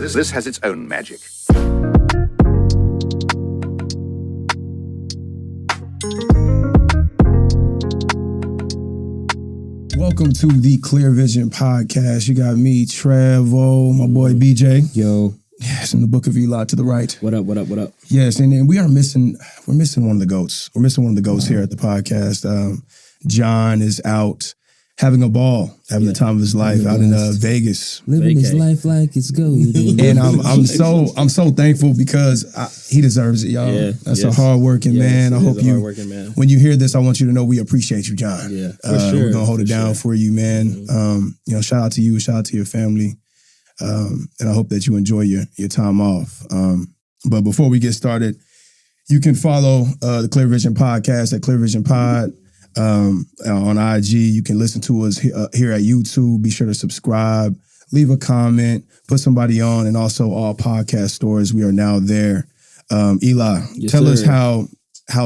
because this has its own magic. Welcome to the Clear Vision Podcast. You got me, Trevo, my boy BJ. Yo. Yes, in the Book of Eli to the right. What up? Yes, and we're missing one of the goats. We're missing one of the goats here at the podcast. John is out having a ball, having the time of his life out in Vegas. Living his life like it's golden. And I'm so thankful because he deserves it, y'all. Yeah, That's a hardworking man. I hope man. When you hear this, I want you to know we appreciate you, John. Yeah, for sure. We're gonna hold it down for you, man. Mm-hmm. Shout out to you, shout out to your family. And I hope that you enjoy your time off. But before we get started, you can follow the Clear Vision Podcast at Clear Vision Pod on IG. You can listen to us here at YouTube. Be sure to subscribe, leave a comment, put somebody on, and also all podcast stores. We are now there. Eli, tell us how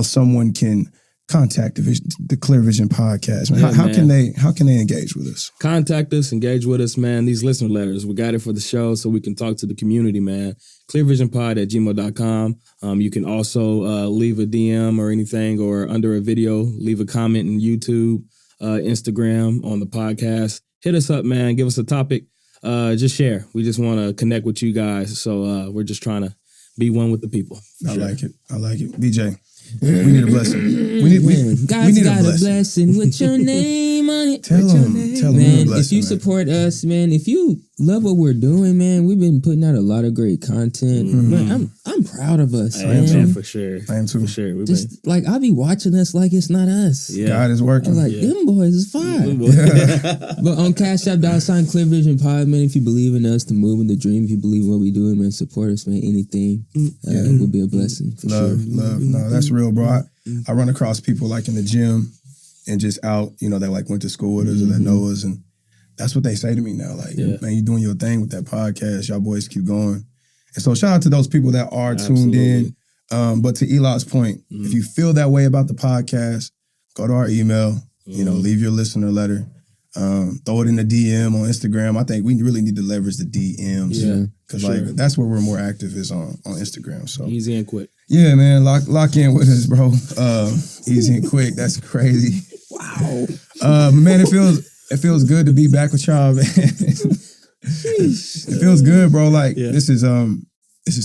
someone can contact the Clear Vision Podcast. Man. How can they engage with us? Contact us, engage with us, man. These listener letters, we got it for the show so we can talk to the community, man. clearvisionpod@gmail.com. You can also leave a DM or anything, or under a video, leave a comment in YouTube, Instagram, on the podcast. Hit us up, man. Give us a topic. Just share. We just want to connect with you guys. So we're just trying to be one with the people. I like it. BJ. We need a blessing. We need got a blessing with your name on it. Tell them, man. If you support us, man, if you love what we're doing, man, we've been putting out a lot of great content. Man, I'm proud of us. I am for sure. I am too. For sure. Just like I'll be watching us like it's not us. Yeah. God is working. I'm like, them boys is fine. But on Cash App, $ Clear Vision Pod, man, if you believe in us to move in the dream, if you believe in what we doing, man, support us, man. Anything will be a blessing for sure. Love. No, that's real, bro. I run across people like in the gym and just out, that like went to school with us or that know us, and that's what they say to me now. Like, man, you doing your thing with that podcast. Y'all boys keep going. And so shout out to those people that are tuned in. But to Eli's point, if you feel that way about the podcast, go to our email, leave your listener letter. Throw it in the DM on Instagram. I think we really need to leverage the DMs. Yeah. Because that's where we're more active is on Instagram. So easy and quick. Yeah, man. Lock in with us, bro. Easy and quick. That's crazy. Wow. Man, it feels good to be back with y'all, man. It feels good, bro. Like this is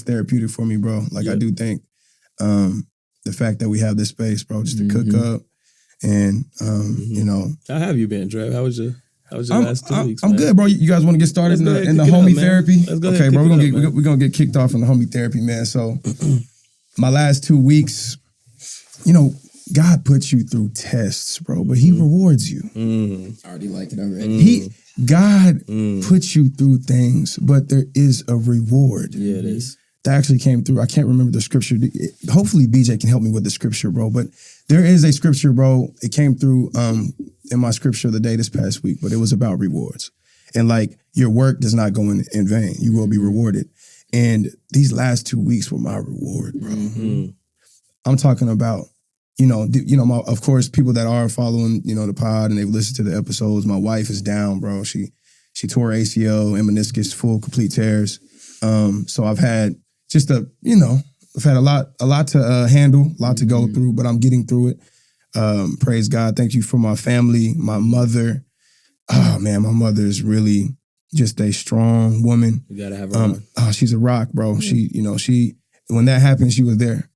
therapeutic for me, bro. Like I do think the fact that we have this space, bro, just to cook up and How have you been, Trev? How was your last 2 weeks? I'm good, bro. You guys want to get started in the homie therapy? Okay, bro. We're gonna get kicked off in the homie therapy, man. So my last 2 weeks, God puts you through tests, bro, but He rewards you. I already like it already. God puts you through things, but there is a reward. Yeah, it is. That actually came through. I can't remember the scripture. Hopefully BJ can help me with the scripture, bro. But there is a scripture, bro. It came through in my scripture of the day this past week, but it was about rewards. And like your work does not go in vain. You will be rewarded. And these last 2 weeks were my reward, bro. I'm talking about, of course, people that are following, the pod and they've listened to the episodes. My wife is down, bro. She tore ACL and meniscus, full complete tears. So I've had just I've had a lot to handle, a lot to go through, but I'm getting through it. Praise God. Thank you for my family, my mother. Oh man, my mother is really just a strong woman. You gotta have her. She's a rock, bro. Yeah. She when that happened, she was there.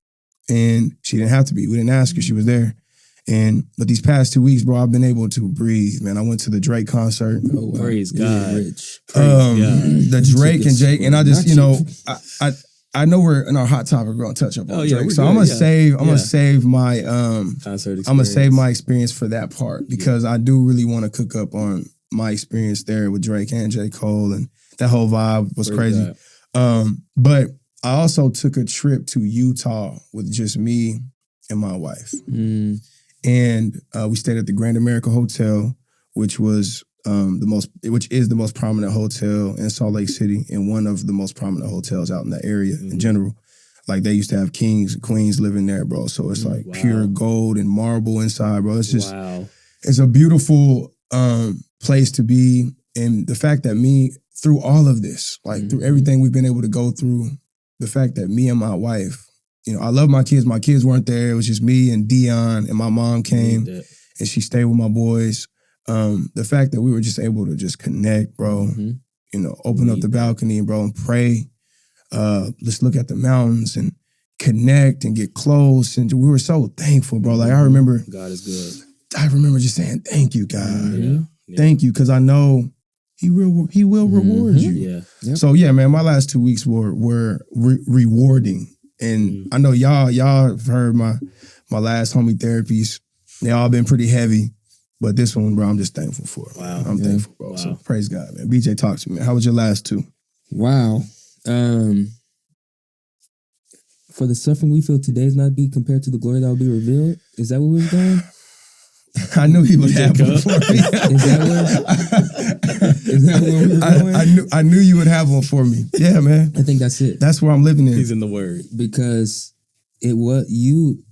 And she didn't have to be. We didn't ask her. She was there. But these past 2 weeks, bro, I've been able to breathe, man. I went to the Drake concert. Oh, wow. Praise God. Rich. The Drake and Jake. And I just, I know we're in our hot topic. We're gonna touch up on Drake. So I'm gonna save my concert experience. I'm gonna save my experience for that part because I do really want to cook up on my experience there with Drake and J. Cole, and that whole vibe was crazy. But I also took a trip to Utah with just me and my wife. And we stayed at the Grand America Hotel, which was which is the most prominent hotel in Salt Lake City and one of the most prominent hotels out in that area in general. Like they used to have kings and queens living there, bro. So it's like pure gold and marble inside, bro. It's just, it's a beautiful place to be. And the fact that me through all of this, like through everything we've been able to go through, the fact that me and my wife, you know, I love my kids. My kids weren't there. It was just me and Dion, and my mom came and she stayed with my boys. The fact that we were just able to just connect, bro, you know, open up the balcony, bro, and pray. Let's look at the mountains and connect and get close. And we were so thankful, bro. Like, I remember, God is good. I remember just saying, thank you, God. Thank you, because I know He will reward you. Yeah. Yep. So yeah, man, my last 2 weeks were rewarding. And I know y'all have heard my last homie therapies. They all been pretty heavy. But this one, bro, I'm just thankful for. Wow. I'm thankful, bro. Wow. So praise God, man. BJ, talk to me, man. How was your last 2? Wow. For the suffering we feel today is not be compared to the glory that will be revealed. Is that where we're going? I knew he would have one for me. Is that where we're going? I knew you would have one for me. Yeah, man. I think that's it. That's where I'm living in. He's in the word. Because it was you,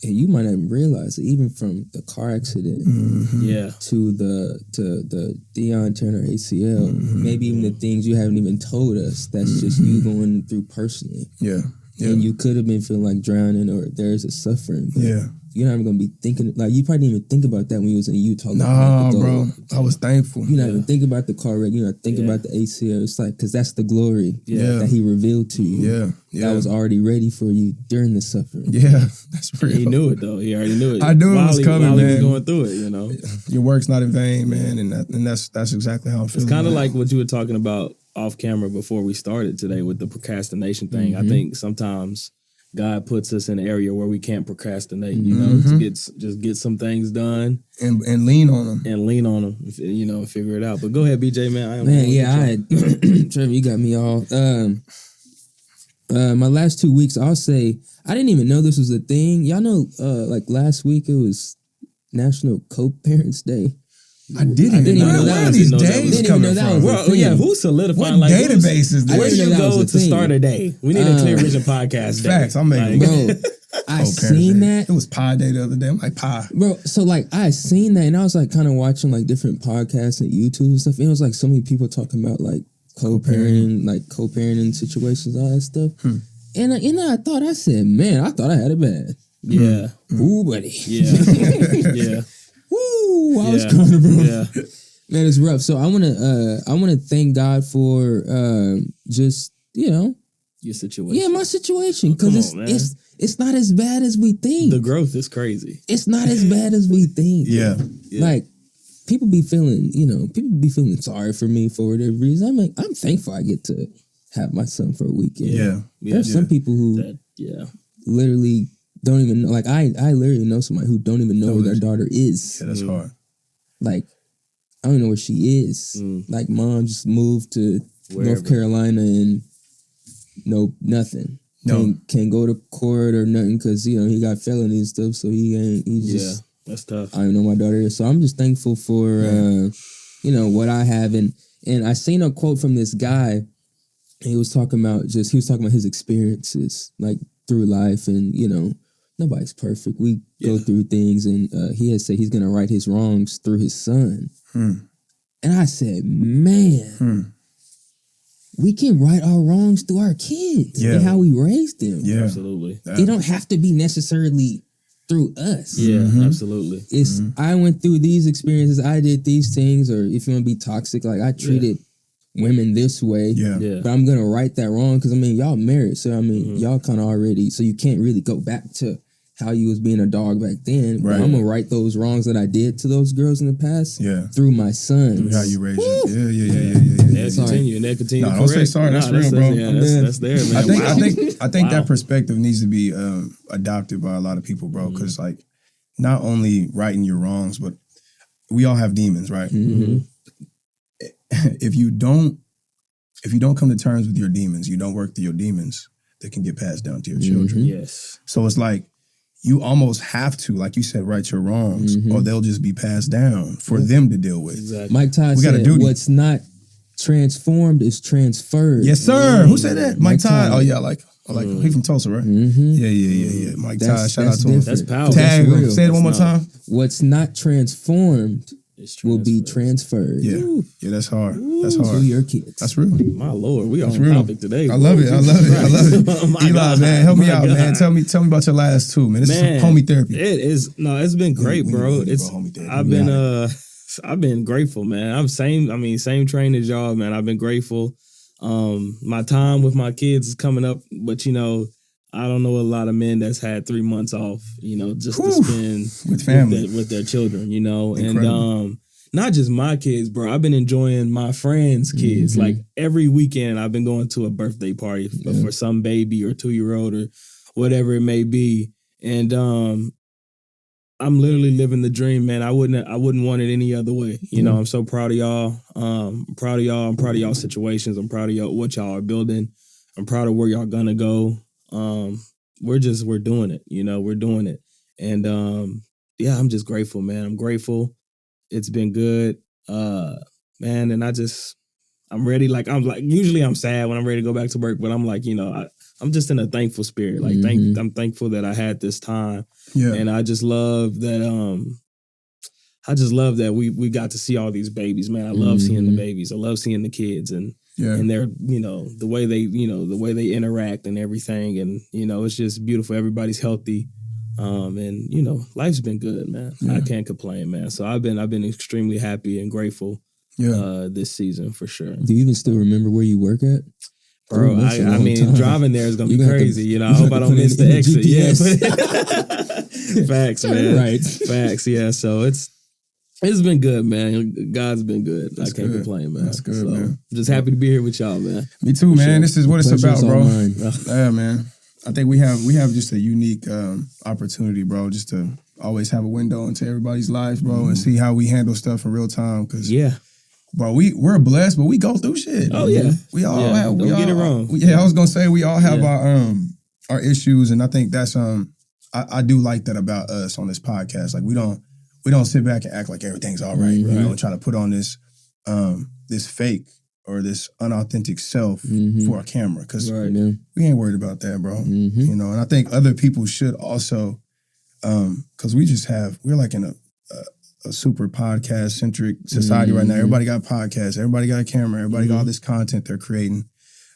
and you might not even realize it, even from the car accident to the Deion Turner ACL, maybe even the things you haven't even told us. That's just you going through personally. Yeah. And you could have been feeling like drowning or there's a suffering. But you're not even going to be thinking, like, you probably didn't even think about that when you was in Utah. Nah, bro. I was thankful. You're not even thinking about the car wreck. You're not thinking about the ACL. It's like, because that's the glory that he revealed to you. That was already ready for you during the suffering. Yeah, that's real. He knew it, though. He already knew it. I knew it was coming, while man. he was going through it, you know. Your work's not in vain, man. And that's exactly how I'm feeling. It's kind of like what you were talking about off camera before we started today with the procrastination thing. I think sometimes God puts us in an area where we can't procrastinate, you know, to get some things done and lean on them you know, figure it out. But go ahead, BJ, man. Trevor, you got me all. My last 2 weeks, I'll say I didn't even know this was a thing. Y'all know, like last week it was National Co-Parents Day. I didn't even know that was these days coming from. Well, yeah, who's solidifying? What like, databases? Where do you go to start a day? We need a Clear Vision podcast day. Facts, I'm making bro. I seen that. It was Pi Day the other day. I'm like, Pi. Bro, so like I seen that and I was like kind of watching like different podcasts and YouTube and stuff. And it was like so many people talking about like co-parenting situations, all that stuff. And I thought I had it bad. Yeah. Ooh, buddy. Yeah. Yeah. Woo, I was coming, bro. Yeah. Man, it's rough. So I wanna thank God for just, you know, your situation. Yeah, my situation. Because it's not as bad as we think. The growth is crazy. It's not as bad as we think. Yeah. Like, people be feeling sorry for me for whatever reason. I'm like, I'm thankful I get to have my son for a weekend. Yeah. There's some people who literally don't even know. Like, I literally know somebody who don't even know where their daughter is. Yeah, that's hard. Like, I don't know where she is. Like, mom just moved to North Carolina and nothing. Can't go to court or nothing because, you know, he got felony and stuff, so he's just... That's tough. I don't know my daughter is. So I'm just thankful for, you know, what I have. And I seen a quote from this guy. He was talking about his experiences, like, through life. And, you know, nobody's perfect. We go through things. And he had said he's going to right his wrongs through his son. And I said, man, we can right our wrongs through our kids and how we raised them. Yeah, absolutely. It don't have to be necessarily through us. Yeah, absolutely. It's I went through these experiences, I did these things, or if you want to be toxic, like I treated women this way. Yeah. But I'm gonna right that wrong because I mean y'all married, so I mean y'all kind of already, so you can't really go back to how you was being a dog back then. Right. But I'm gonna right those wrongs that I did to those girls in the past. Through my sons. Through how you raised them. Yeah. They'll continue. No, don't say sorry. That's real, bro. That's there, man. I think that perspective needs to be adopted by a lot of people, bro. Because like, not only righting your wrongs, but we all have demons, right? If you don't come to terms with your demons, you don't work through your demons, they can get passed down to your children. Yes. So it's like, you almost have to, like you said, right your wrongs, or they'll just be passed down for them to deal with. Exactly. Mike Todd said, what's not transformed is transferred. Yes, sir. Who said that? Mike Todd. Oh, yeah, I like him. He from Tulsa, right? Yeah. Mike Todd, shout out to him. That's powerful. Tag him. Say it one more time. What's not transformed will be transferred. Yeah, that's hard. That's hard. To your kids. That's real. My Lord, we on real. topic today. I love it. I love it. I love it. Oh my Eli, God. man, help me My out, God. man. Tell me about your last two, man. This is homie therapy. It is it's been great, We bro. need It's homie therapy. I've been grateful, man. Same train as y'all, man. I've been grateful. My time with my kids is coming up, but I don't know a lot of men that's had 3 months off, just to spend with family, with their children, Incredible. and not just my kids, bro. I've been enjoying my friends' kids. Mm-hmm. Like every weekend, I've been going to a birthday party for some baby or 2-year-old or whatever it may be, and I'm literally living the dream, man. I wouldn't want it any other way. I'm so proud of y'all. I'm proud of y'all. I'm proud of y'all situations. I'm proud of y'all what y'all are building. I'm proud of where y'all gonna go. We're doing it. We're doing it. And I'm just grateful, man. I'm grateful. It's been good. Man, and I'm ready. Usually I'm sad when I'm ready to go back to work, but I'm like, I'm just in a thankful spirit. Like I'm thankful that I had this time. Yeah. And I just love that we got to see all these babies, man. I love seeing the babies. I love seeing the kids and they're, the way they interact and everything. And, it's just beautiful. Everybody's healthy. And life's been good, man. I can't complain, man. So I've been extremely happy and grateful this season for sure. Do you even still remember where you work at? Bro, I mean, driving there is gonna be crazy. I hope I don't miss the exit. Yeah, facts, man. Right, facts. Yeah, so it's been good, man. God's been good. That's I can't good. complain, man. That's good, so, man. I'm just happy to be here with y'all, man. Me too, man. sure. This is what it's about, bro. Pleasure's all mine. Yeah, man. I think we have just a unique opportunity, bro, just to always have a window into everybody's lives, bro, and see how we handle stuff in real time. Cause bro, we're blessed, but we go through shit. Oh yeah, we all have. Don't get it wrong. I was gonna say we all have our issues, and I think that's I do like that about us on this podcast. Like we don't sit back and act like everything's all right. And try to put on this this fake or this unauthentic self for a camera because we ain't worried about that, bro. And I think other people should also, because we're like in a super podcast centric society right now. Everybody got podcasts, everybody got a camera, everybody got all this content they're creating.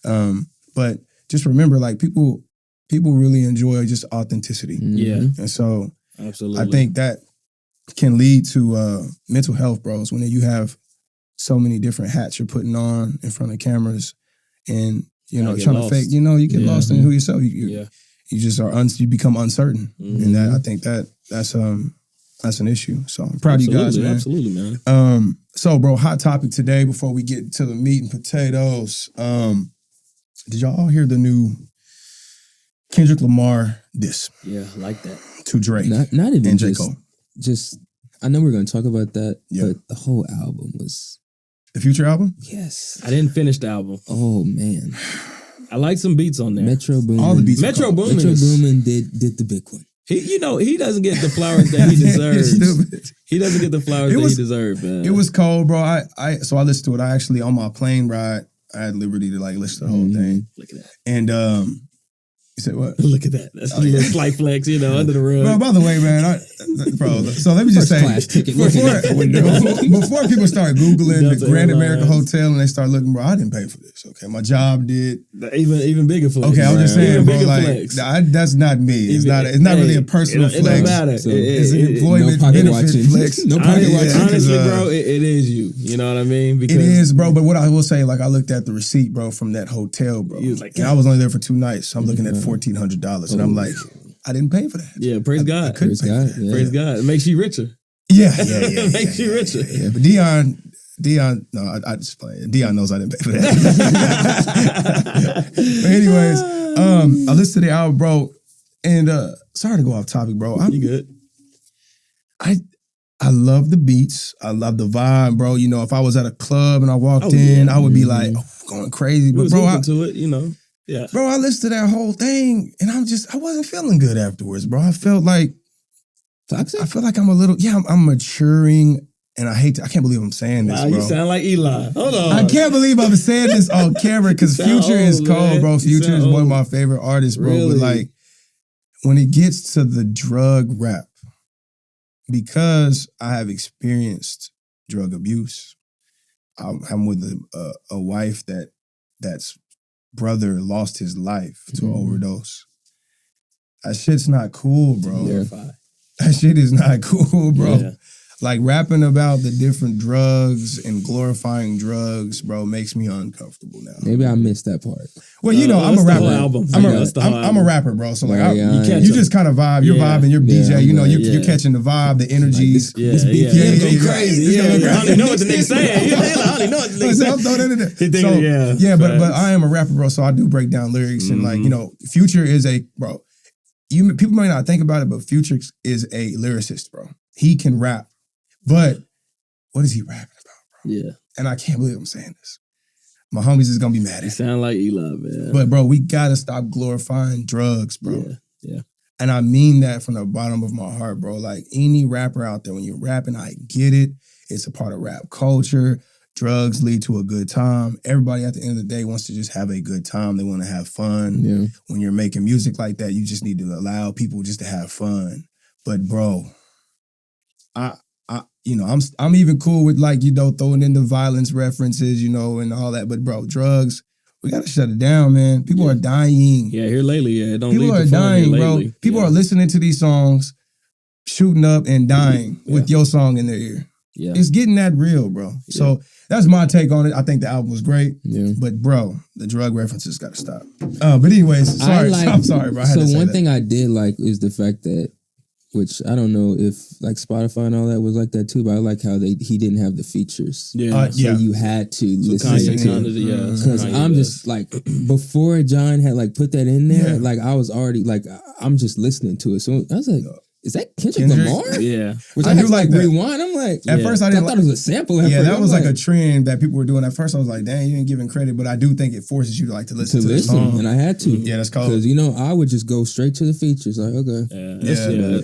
But just remember, like people really enjoy just authenticity. And so absolutely, I think that can lead to mental health, bros, when you have so many different hats you're putting on in front of cameras and trying to fake, you get lost in who yourself. You just you become uncertain. And that I think that's an issue. So I'm proud of you guys, man. Absolutely, man. So, bro, hot topic today before we get to the meat and potatoes. Did y'all all hear the new Kendrick Lamar diss? Yeah, I like that. To Drake. Not even and J. Cole. Just I know we're gonna talk about that, but the whole album was the Future album? Yes. I didn't finish the album. Oh man. I like some beats on there. Metro Boomin. All the beats. Metro Boomin did the big one. He doesn't get the flowers that he deserves. He doesn't get the flowers that he deserves, man. It was cold, bro. So I listened to it. I actually on my plane ride, I had liberty to listen to the whole thing. Look at that. And you said what? Look at that. That's a little slight flex, under the rug. Bro, by the way, man, so let me just say, before people start Googling the Grand America Hotel and they start looking, bro, I didn't pay for this. Okay, my job did. Even bigger flex. Okay, I'm just saying, bro, flex. that's not me. It's not really a personal flex. It don't matter. So it's an employment benefit flex. No pocket watching. Honestly, bro, it is you. You know what I mean? Because it is, bro. But what I will say, I looked at the receipt, bro, from that hotel, bro. He was like, and I was only there for 2 nights, so I'm looking at $1,400, and I'm like, I didn't pay for that. Yeah, praise God. I couldn't pay for that. Praise God. It makes you richer. Yeah. Makes you richer. Yeah. But Dion, no, I just play. Dion knows I didn't pay for that. But anyways, I listened to the album, bro, and sorry to go off topic, bro. You good? I love the beats. I love the vibe, bro. If I was at a club and I walked in, I would be like going crazy. But bro, to it, Yeah. Bro, I listened to that whole thing and I wasn't feeling good afterwards, bro. I felt like toxic. I feel like I'm a little, I'm maturing, and I can't believe I'm saying this, bro. You sound like Eli. Hold on. I can't believe I'm saying this on camera because Future is cold, man. Bro. Future is one of my favorite artists, bro. Really? But when it gets to the drug rap, because I have experienced drug abuse. I'm with a wife that's brother lost his life to overdose. That shit's not cool, bro. Verified. That shit is not cool, bro. Yeah. Like rapping about the different drugs and glorifying drugs, bro, makes me uncomfortable now. Maybe I missed that part. Well, you know, I'm a that's the rapper. whole album. I'm Yeah, that's the whole a album. rapper, bro. So like, Yeah, you just kind of vibe. You're Yeah. vibing. You're Yeah, DJ. You know, I'm you're catching the vibe, the energies. This beat yeah, go yeah, crazy. yeah. Yeah, I don't even know what the nigga's saying. I don't even know what the nigga's So I'm saying. throwing that in there. Yeah, but facts. I am a rapper, bro. So I do break down lyrics and like, you know, Future is a bro. People might not think about it, but Future is a lyricist, bro. He can rap, but what is he rapping about, bro? Yeah. And I can't believe I'm saying this. My homies is gonna be mad You at me. sound like Eli, man. But bro, we gotta stop glorifying drugs, bro. Yeah. And I mean that from the bottom of my heart, bro. Like any rapper out there, when you're rapping, I get it. It's a part of rap culture. Drugs lead to a good time. Everybody at the end of the day wants to just have a good time. They want to have fun. Yeah. When you're making music like that, you just need to allow people just to have fun. But bro, I'm even cool with like, you know, throwing in the violence references, you know, and all that. But bro, drugs, we gotta shut it down, man. People are dying. Yeah, here lately, yeah. It don't People lead are to fun dying, here bro. lately. People are listening to these songs, shooting up and dying with your song in their ear. Yeah. It's getting that real, bro. So that's my take on it. I think the album was great. Yeah. But bro, the drug references gotta stop. But anyways, sorry. I'm sorry, bro. I had So to say one that. thing I did like is the fact that, which I don't know if like Spotify and all that was like that too, but I like how he didn't have the features. Yeah. So you had to listen Kanye to kind it. of, yeah. Because Kanye I'm does. just like, before John had like put that in there, Yeah. like I was already like, I'm just listening to it. So I was like, is that Kendrick Lamar? Yeah. Which I I do had to like that. rewind. I'm like, At first, I didn't thought it was a sample. At Yeah, first. that I'm was like a trend that people were doing. At first, I was like, dang, you ain't giving credit. But I do think it forces you to like to listen to the song. and I had to. Yeah, that's cold. Because, you know, I would just go straight to the features. Like, okay.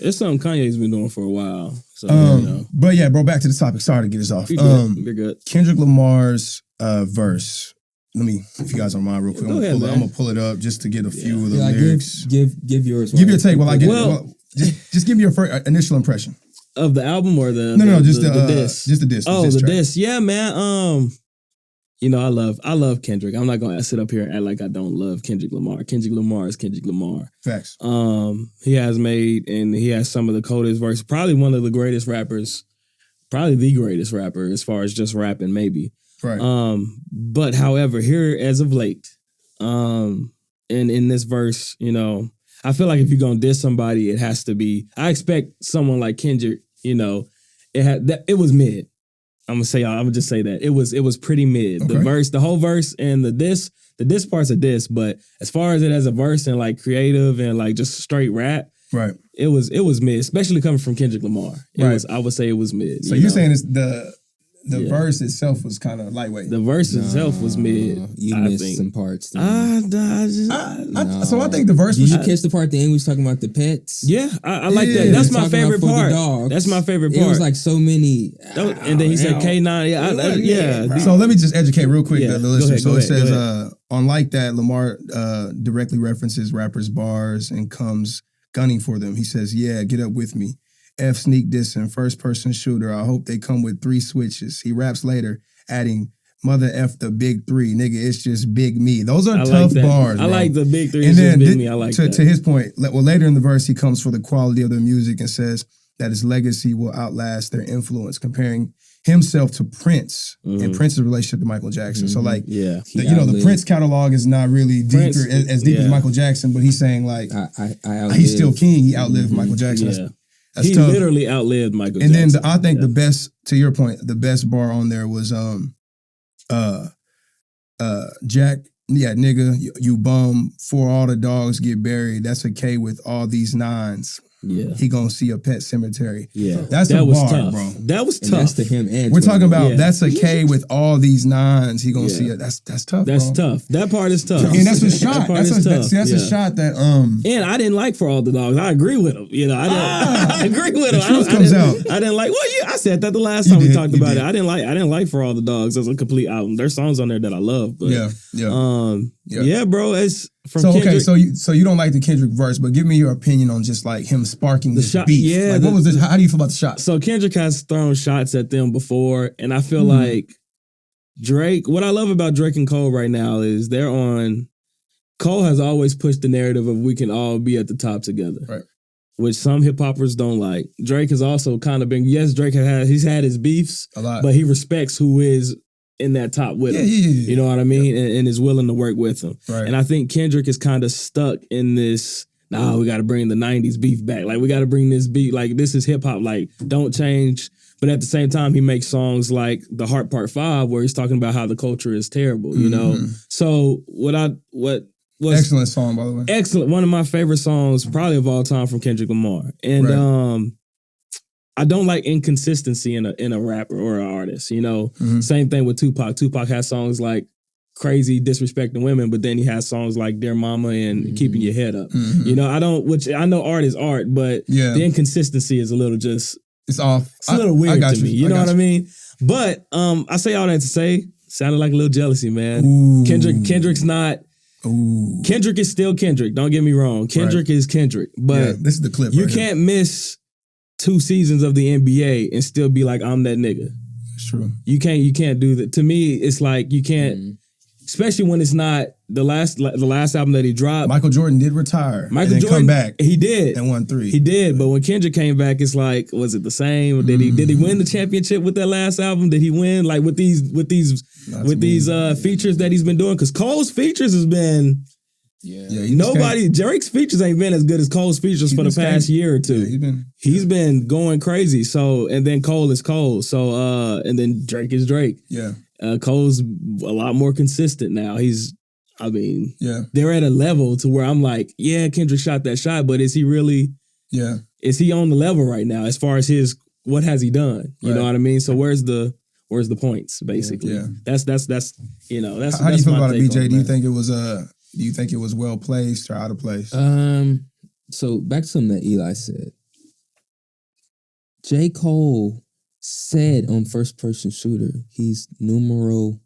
It's something Kanye's been doing for a while. So, you know. But yeah, bro, back to the topic. Sorry to get us off. You're good. You're good. Kendrick Lamar's verse. Let me, if you guys don't mind, real quick, Go ahead, I'm man. gonna pull it up just to get a few of the Yeah, lyrics. give yours. Give your take while I get Well- just give me your first, initial impression. Of the album or the No, just the diss? just the diss. Oh, diss the track. diss. Yeah, man. You know, I love Kendrick. I'm not gonna sit up here and act like I don't love Kendrick Lamar. Kendrick Lamar is Kendrick Lamar. Facts. He has made and he has some of the coldest verses. Probably one of the greatest rappers. Probably the greatest rapper as far as just rapping, maybe. Right. But however, here as of late, and in this verse, you know, I feel like if you're gonna diss somebody, it has to be. I expect someone like Kendrick, you know, it was mid. I'm gonna just say that it was pretty mid. Okay. The verse, the whole verse, and the diss part's a diss. But as far as it as a verse and like creative and like just straight rap, Right. it was mid, especially coming from Kendrick Lamar. Right. I would say it was mid. So you you're know? saying it's the verse itself was kind of lightweight. The verse itself was mid. You I missed think. some parts. Then. So I think the verse Did was. you catch the part at the end we was talking about the pets? Yeah, I like Yeah. that. That's Talking my about favorite for the part. dogs. That's my favorite part. It was like so many. And then he said K9. Yeah. So let me just educate real quick Yeah, the go listeners. ahead, So go it ahead, says, go on Like That, Lamar directly references rappers' bars and comes gunning for them. He says, yeah, get up with me. F sneak dissing, first person shooter. I hope they come with 3 switches. He raps later, adding, mother F the big 3. Nigga, it's just big me. Those are I tough like that. bars, I bro. like the big 3. And It's then just big me. I like that. to his point, well, later in the verse, he comes for the quality of their music and says that his legacy will outlast their influence, comparing himself to Prince and Prince's relationship to Michael Jackson. So like, Yeah. the Prince catalog is not really deep Prince, as deep as Michael Jackson, but he's saying like he's still king. He outlived Michael Jackson. Yeah. That's He tough. literally outlived Michael And then Jackson. I think the best, to your point, the best bar on there was Jack, yeah, nigga, you bum, for all the dogs get buried. That's a K with all these 9s. Yeah. He gonna see a pet cemetery. Yeah. That's that a was bar, tough. bro. That was And tough. that's to him and We're talking about Yeah. that's a K with all these 9s. He gonna Yeah. see it. That's tough. That's bro. tough. That part is tough. And that's a That shot. part That's is a tough. that's a Yeah. shot that And I didn't like For All the Dogs. I agree with him. You know, I agree with him. The truth I comes didn't- out. I didn't like. Well, yeah, I said that the last You time we did, talked you about did. it. I didn't like For All the Dogs as a complete album. There's songs on there that I love, but yeah. Yeah, bro. It's from so Kendrick. okay. So you don't like the Kendrick verse, but give me your opinion on just like him sparking this shot, beef. yeah, Like, what was this? How do you feel about the shot? So Kendrick has thrown shots at them before, and I feel like Drake. What I love about Drake and Cole right now is they're on. Cole has always pushed the narrative of we can all be at the top together, right? Which some hip hoppers don't like. Drake has also kind of been. Yes, Drake he's had his beefs a lot, but he respects who is in that top with him. Yeah. You know what I mean? And is willing to work with him. Right. And I think Kendrick is kind of stuck in this, we got to bring the 90s beef back. Like, we got to bring this beat. Like, this is hip hop. Like, don't change. But at the same time, he makes songs like The Heart Part 5 where he's talking about how the culture is terrible, you know? So excellent song, by the way. Excellent. One of my favorite songs probably of all time from Kendrick Lamar. And I don't like inconsistency in a rapper or an artist, you know. Same thing with Tupac. Tupac has songs like Crazy, Disrespecting Women, but then he has songs like Dear Mama and Keeping Your Head Up. You know, which I know art is art, but the inconsistency is a little it's off. It's a little weird to me. You know what I mean? But I say all that to say, sounded like a little jealousy, man. Ooh. Kendrick's not. Ooh. Kendrick is still Kendrick. Don't get me wrong. Kendrick is Kendrick. But this is the clip. You can't miss 2 seasons of the NBA and still be like, I'm that nigga. It's true. You can't do that. To me, it's like you can't, especially when it's not the last album that he dropped. Michael Jordan did retire. Michael Jordan come back. He did and won 3. He did, but when Kendrick came back, it's like, was it the same? Did he win the championship with that last album? Did he win like with these features that he's been doing? Because Cole's features has been. Drake's features ain't been as good as Cole's features for the past year or two. Yeah, he's been going crazy. So, and then Cole is Cole. So, and then Drake is Drake. Yeah. Cole's a lot more consistent now. They're at a level to where I'm like, yeah, Kendrick shot that shot, but is he really? Yeah. Is he on the level right now as far as what has he done? You know what I mean? So where's the points basically? Yeah. That's you know, that's how do you feel about it, BJ? Do you think it was well placed or out of place? So back to something that Eli said. J. Cole said on First Person Shooter, he's numero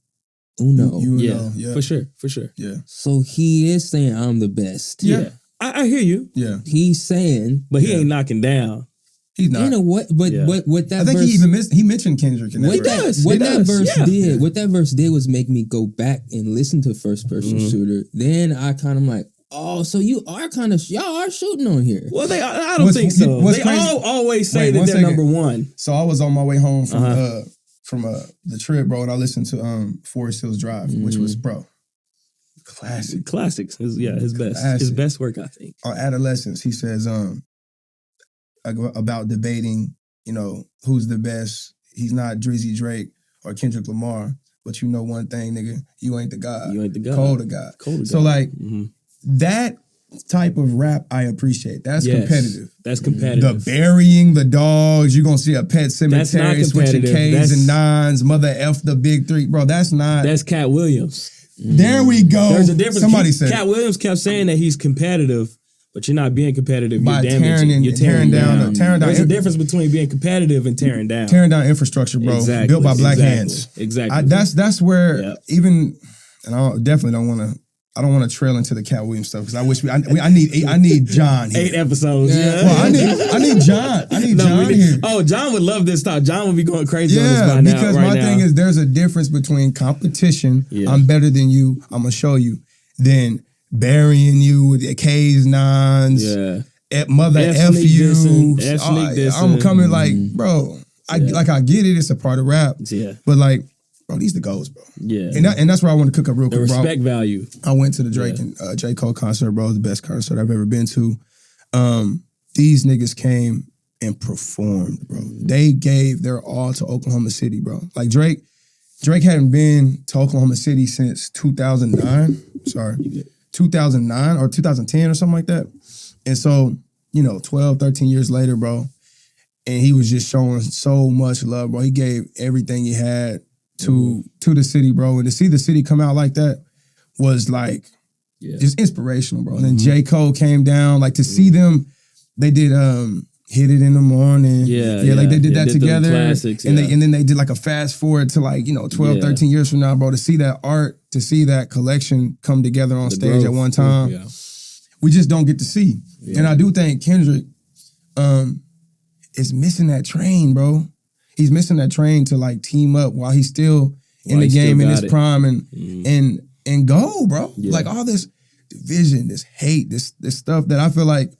uno. Yeah, for sure. Yeah. So he is saying I'm the best. Yeah. I hear you. Yeah. He's saying, but he ain't knocking down. He's not. You know what? But what that I think verse, he mentioned Kendrick in that verse. What that verse did was make me go back and listen to First Person Shooter. Then I kind of like, oh, so y'all are shooting on here. Well, I don't think so. They always say that they're number one. So I was on my way home from the trip, bro, and I listened to Forest Hills Drive, which was classics. His best work, I think. On Adolescence, he says about debating, you know, who's the best. He's not Drizzy Drake or Kendrick Lamar, but you know one thing, nigga, you ain't the God. You ain't the God. Cole the God. So like that type of rap I appreciate. That's competitive. That's competitive. The burying the dogs, you're gonna see a Pet Cemetery switching K's and nines, Mother F the Big 3. Bro, that's Cat Williams. There we go. There's a difference. Somebody said Cat Williams kept saying that he's competitive, but you're not being competitive. By you're damaging. You're tearing down. There's a difference between being competitive and tearing down. Tearing down infrastructure, bro. Exactly. Built by black hands. Exactly. That's where even, and I definitely don't want to. I don't want to trail into the Cat Williams stuff because I wish I need John here. 8 episodes. Yeah. Well, I need John. John here. Oh, John would love this talk. John would be going crazy on this by now. Because my thing is there's a difference between competition. Yeah. I'm better than you. I'm gonna show you. Then burying you with the K's, nines. Yeah. Mother F you. I'm coming like, bro. I get it. It's a part of rap. Yeah. But like. Bro, these the goals, bro. Yeah. And that's where I want to cook up real quick, bro. The respect value. I went to the Drake and J. Cole concert, bro. It was the best concert I've ever been to. These niggas came and performed, bro. They gave their all to Oklahoma City, bro. Like Drake hadn't been to Oklahoma City since 2009. 2009 or 2010 or something like that. And so, 12, 13 years later, bro, and he was just showing so much love, bro. He gave everything he had to the city, bro. And to see the city come out like that was like just inspirational, bro. And then J. Cole came down, like to see them, they did Hit It in the Morning. Yeah, like they did that did them together. classics, and yeah. then they did like a fast forward to like, 12, 13 years from now, bro, to see that art, to see that collection come together on The stage at growth. one time. Yeah. We just don't get to see. Yeah. And I do think Kendrick is missing that train, bro. He's missing that train to like team up while he's still in While the he still game in got his it. prime and go, bro. Yeah. Like all this division, this hate, this stuff that I feel like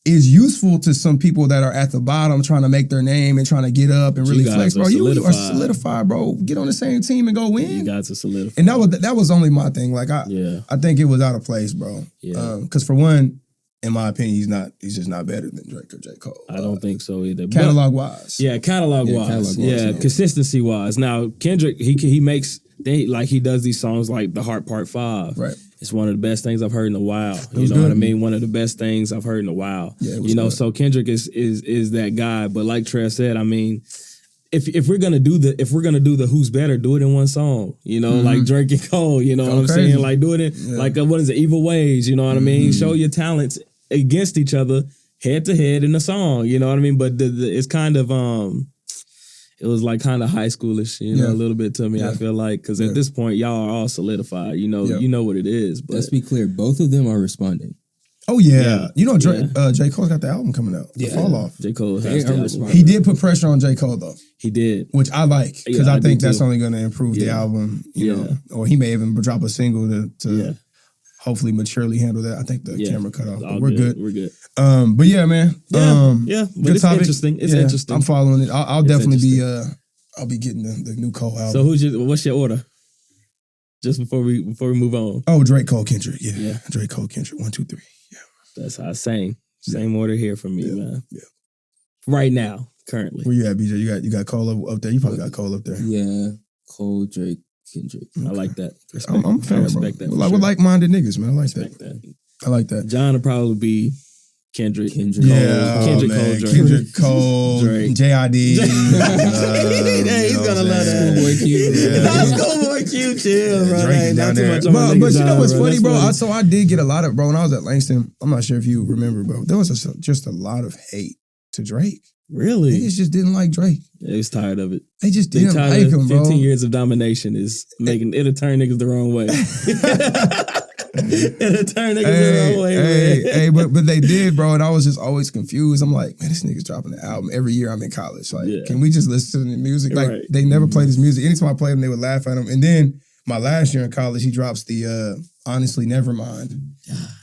is useful to some people that are at the bottom trying to make their name and trying to get up and You really guys flex, bro. are You are solidified. solidified, bro. Get on the same team and go You win. got to solidify. And that was only my thing. Like I think it was out of place, bro. Yeah. Because for one, in my opinion, he's just not better than Drake or J. Cole. I don't think so either. But- Catalog wise. Yeah, catalog wise. Yeah, consistency wise. Now Kendrick, he makes he does these songs like The Heart Part 5. Right. It's one of the best things I've heard in a while. You was know what I good. mean? One of the best things I've heard in a while. Yeah, it was good. So Kendrick is that guy. But like Trev said, I mean, if we're gonna do the who's better, do it in one song. Like Drake and Cole. You know Go what I'm crazy. saying? Like do it in like what is it? Evil Ways. You know what I mean? Show your talents against each other, head to head in a song. You know what I mean? But it's kind of it was like kind of high schoolish, a little bit to me. I feel like because at this point y'all are all solidified. You know what it is. But let's be clear, both of them are responding. Oh yeah. J. Cole's got the album coming out. The Fall Off. J. Cole has They the are album. responding. He did put pressure on J. Cole though, He did. which I like because Yeah, I I think do that's too. only going to improve the Yeah. album. Yeah. Or he may even drop a single to Yeah. hopefully maturely handle that. I think the camera cut off. All But we're good. We're good. But yeah, man. Yeah. But good it's topic. interesting. It's Yeah, interesting. I'm following it. I'll definitely be interesting. I'll be getting the new Cole album. So what's your order? Just before we move on. Oh, Drake, Cole, Kendrick. Yeah. Yeah. Drake, Cole, Kendrick. 1, 2, 3. Yeah. That's how same order here for me, man. Yeah. Right now, currently. Where you at, BJ? You got Cole up there. You probably got Cole up there. Yeah, Cole, Drake, Kendrick. I like that. I'm a fan, I respect bro. that. We're like-minded niggas, man. I like Respect that. that. I like that. John will probably be Kendrick. Yeah, Kendrick, man. Cole, Drake. Kendrick, Cole, Drake. J.I.D. Yeah, he's gonna love that. Schoolboy Q. That's Schoolboy Q, chill, bro. Drake is Ain't down not too there. much on But the nigga you know John, what's funny, That's bro? So I did get a lot of, bro, when I was at Langston, I'm not sure if you remember, bro, there was just a lot of hate to Drake. Really? Niggas just didn't like Drake. Yeah, he's tired of it. They just They didn't tired like of him, bro. 15 years of domination is making it'll turn niggas the wrong way. It'll turn niggas the wrong way, man. But they did, bro, and I was just always confused. I'm like, man, this nigga's dropping the album every year I'm in college. Like, Yeah. can we just listen to the music? Like, Right. they never played his music. Anytime I played him, they would laugh at him. And then my last year in college, he drops the Honestly Nevermind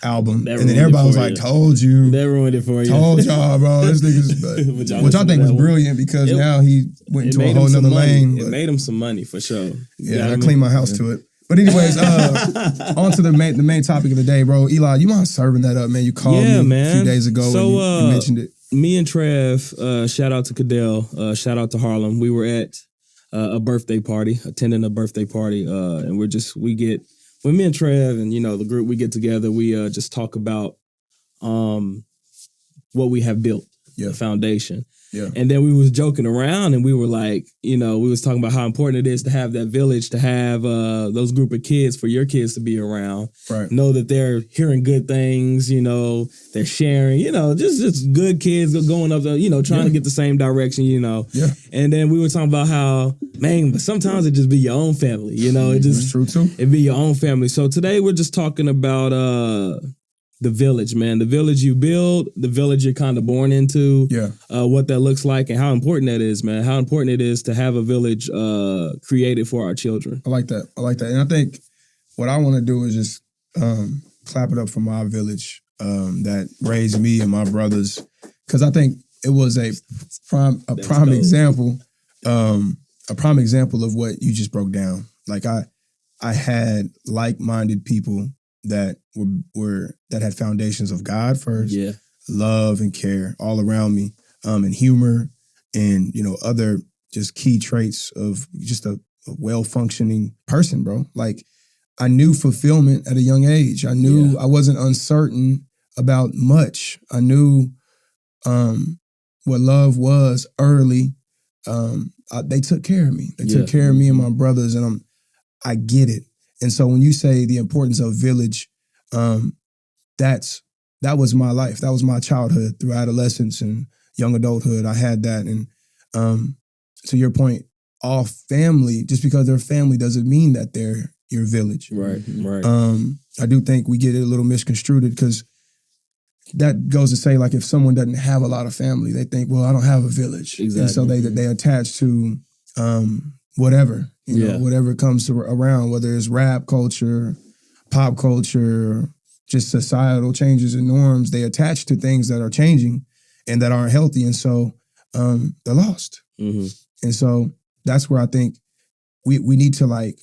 album. That And then ruined it everybody was for like, you. told you. That ruined it for you. Told y'all, bro. This nigga's, Which I which I listened think to was that one. brilliant because It- now he went It into a made whole him some nother money. lane. It but- made him some money for sure. Yeah, I cleaned my house to it. But anyways, on to the main topic of the day, bro. Eli, you mind serving that up, man? You called me a few days ago So, and you mentioned it. Me and Trev, shout out to Cadell, shout out to Harlem. We were at a birthday party, attending a birthday party, and when me and Trev and the group, we get together, we just talk about what we have built, the foundation. Yeah. And then we was joking around and we were like, we was talking about how important it is to have that village, to have those group of kids, for your kids to be around. Right. Know that they're hearing good things, they're sharing, just good kids going up, trying to get the same direction, Yeah. And then we were talking about how, man, but sometimes it just be your own family, it just That's true too. it be your own family. So today we're just talking about the village, man. The village you build, the village you're kind of born into, Yeah. what that looks like and how important that is, man. How important it is to have a village created for our children. I like that. And I think what I want to do is just clap it up for my village that raised me and my brothers, because I think it was a prime dope. example, a prime example of what you just broke down. Like I had like-minded people that that had foundations of God first, Yeah. love and care all around me, and humor, and other just key traits of just a well-functioning person, bro. Like I knew fulfillment at a young age. I knew I wasn't uncertain about much. I knew what love was early. They took care of me. They took care of me and my brothers, and I get it. And so when you say the importance of village, that was my life. That was my childhood through adolescence and young adulthood, I had that. And to your point, all family, just because they're family doesn't mean that they're your village. Right. I do think we get it a little misconstrued because that goes to say, like, if someone doesn't have a lot of family, they think, well, I don't have a village. Exactly. And so they attach to whatever, you know, whatever comes around, whether it's rap culture, pop culture, just societal changes and norms, they attach to things that are changing and that aren't healthy. And so they're lost. Mm-hmm. And so that's where I think we need to, like,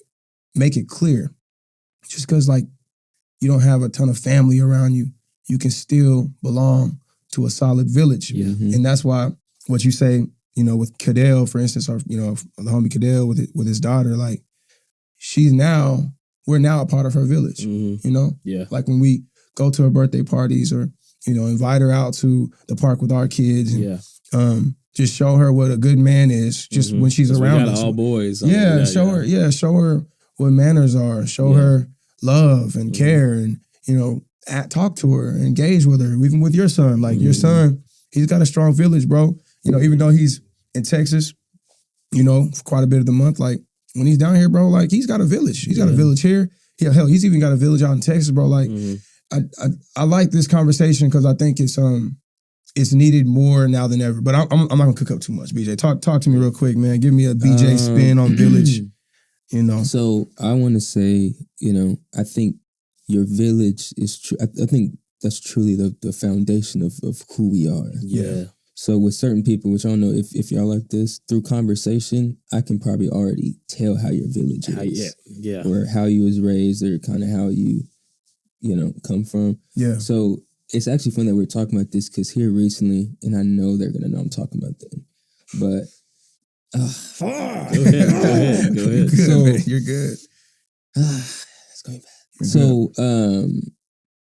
make it clear. Just because, like, you don't have a ton of family around you, you can still belong to a solid village. Yeah. Mm-hmm. And that's why what you say, you know, with Cadell, for instance, or, you know, the homie Cadell with his daughter, like, we're now a part of her village, you know? Yeah. Like when we go to her birthday parties or, you know, invite her out to the park with our kids and just show her what a good man is just when she's around us. All boys. Show her what manners are, show her love and care and, you know, talk to her, engage with her, even with your son. Like your son, he's got a strong village, bro. You know, even though he's in Texas, you know, for quite a bit of the month, like when he's down here, bro, like he's got a village. He's got a village here. Hell, he's even got a village out in Texas, bro. Like I like this conversation because I think it's needed more now than ever. But I'm not gonna cook up too much, BJ. Talk to me real quick, man. Give me a BJ spin on village. You know. So I want to say, you know, I think your village is true. I think that's truly the foundation of who we are. Yeah. So with certain people, which I don't know if y'all like this, through conversation, I can probably already tell how your village is. Yeah. Or how you was raised or kind of how you know, come from. Yeah. So it's actually fun that we're talking about this because here recently, and I know they're going to know I'm talking about them, but... Go ahead. You're good, so, man. You're good. It's going bad. So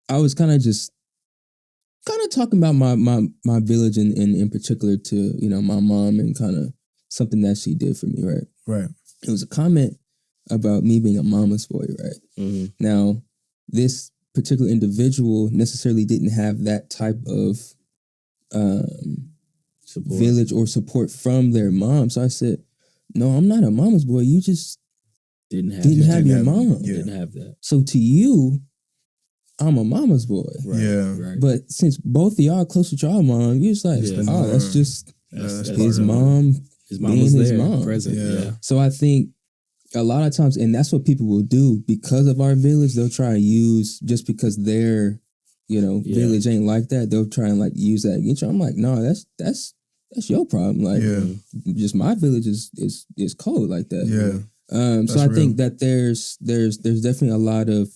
I was kind of talking about my village in particular to, you know, my mom and kind of something that she did for me, right? Right. It was a comment about me being a mama's boy, right? Mm-hmm. Now, this particular individual necessarily didn't have that type of village or support from their mom. So I said, no, I'm not a mama's boy. You just didn't have your mom. Yeah. Didn't have that. So to you, I'm a mama's boy. Right. Yeah. Right. But since both of y'all are close with y'all mom, you're just like, that's just his mom. His mom was his there, mom. present. Yeah. So I think a lot of times, and that's what people will do because of our village, they'll try and use, just because their, you know, village ain't like that, they'll try and like use that against you. I'm like, no, that's your problem. Like, just my village is cold like that. Yeah. So I think that there's definitely a lot of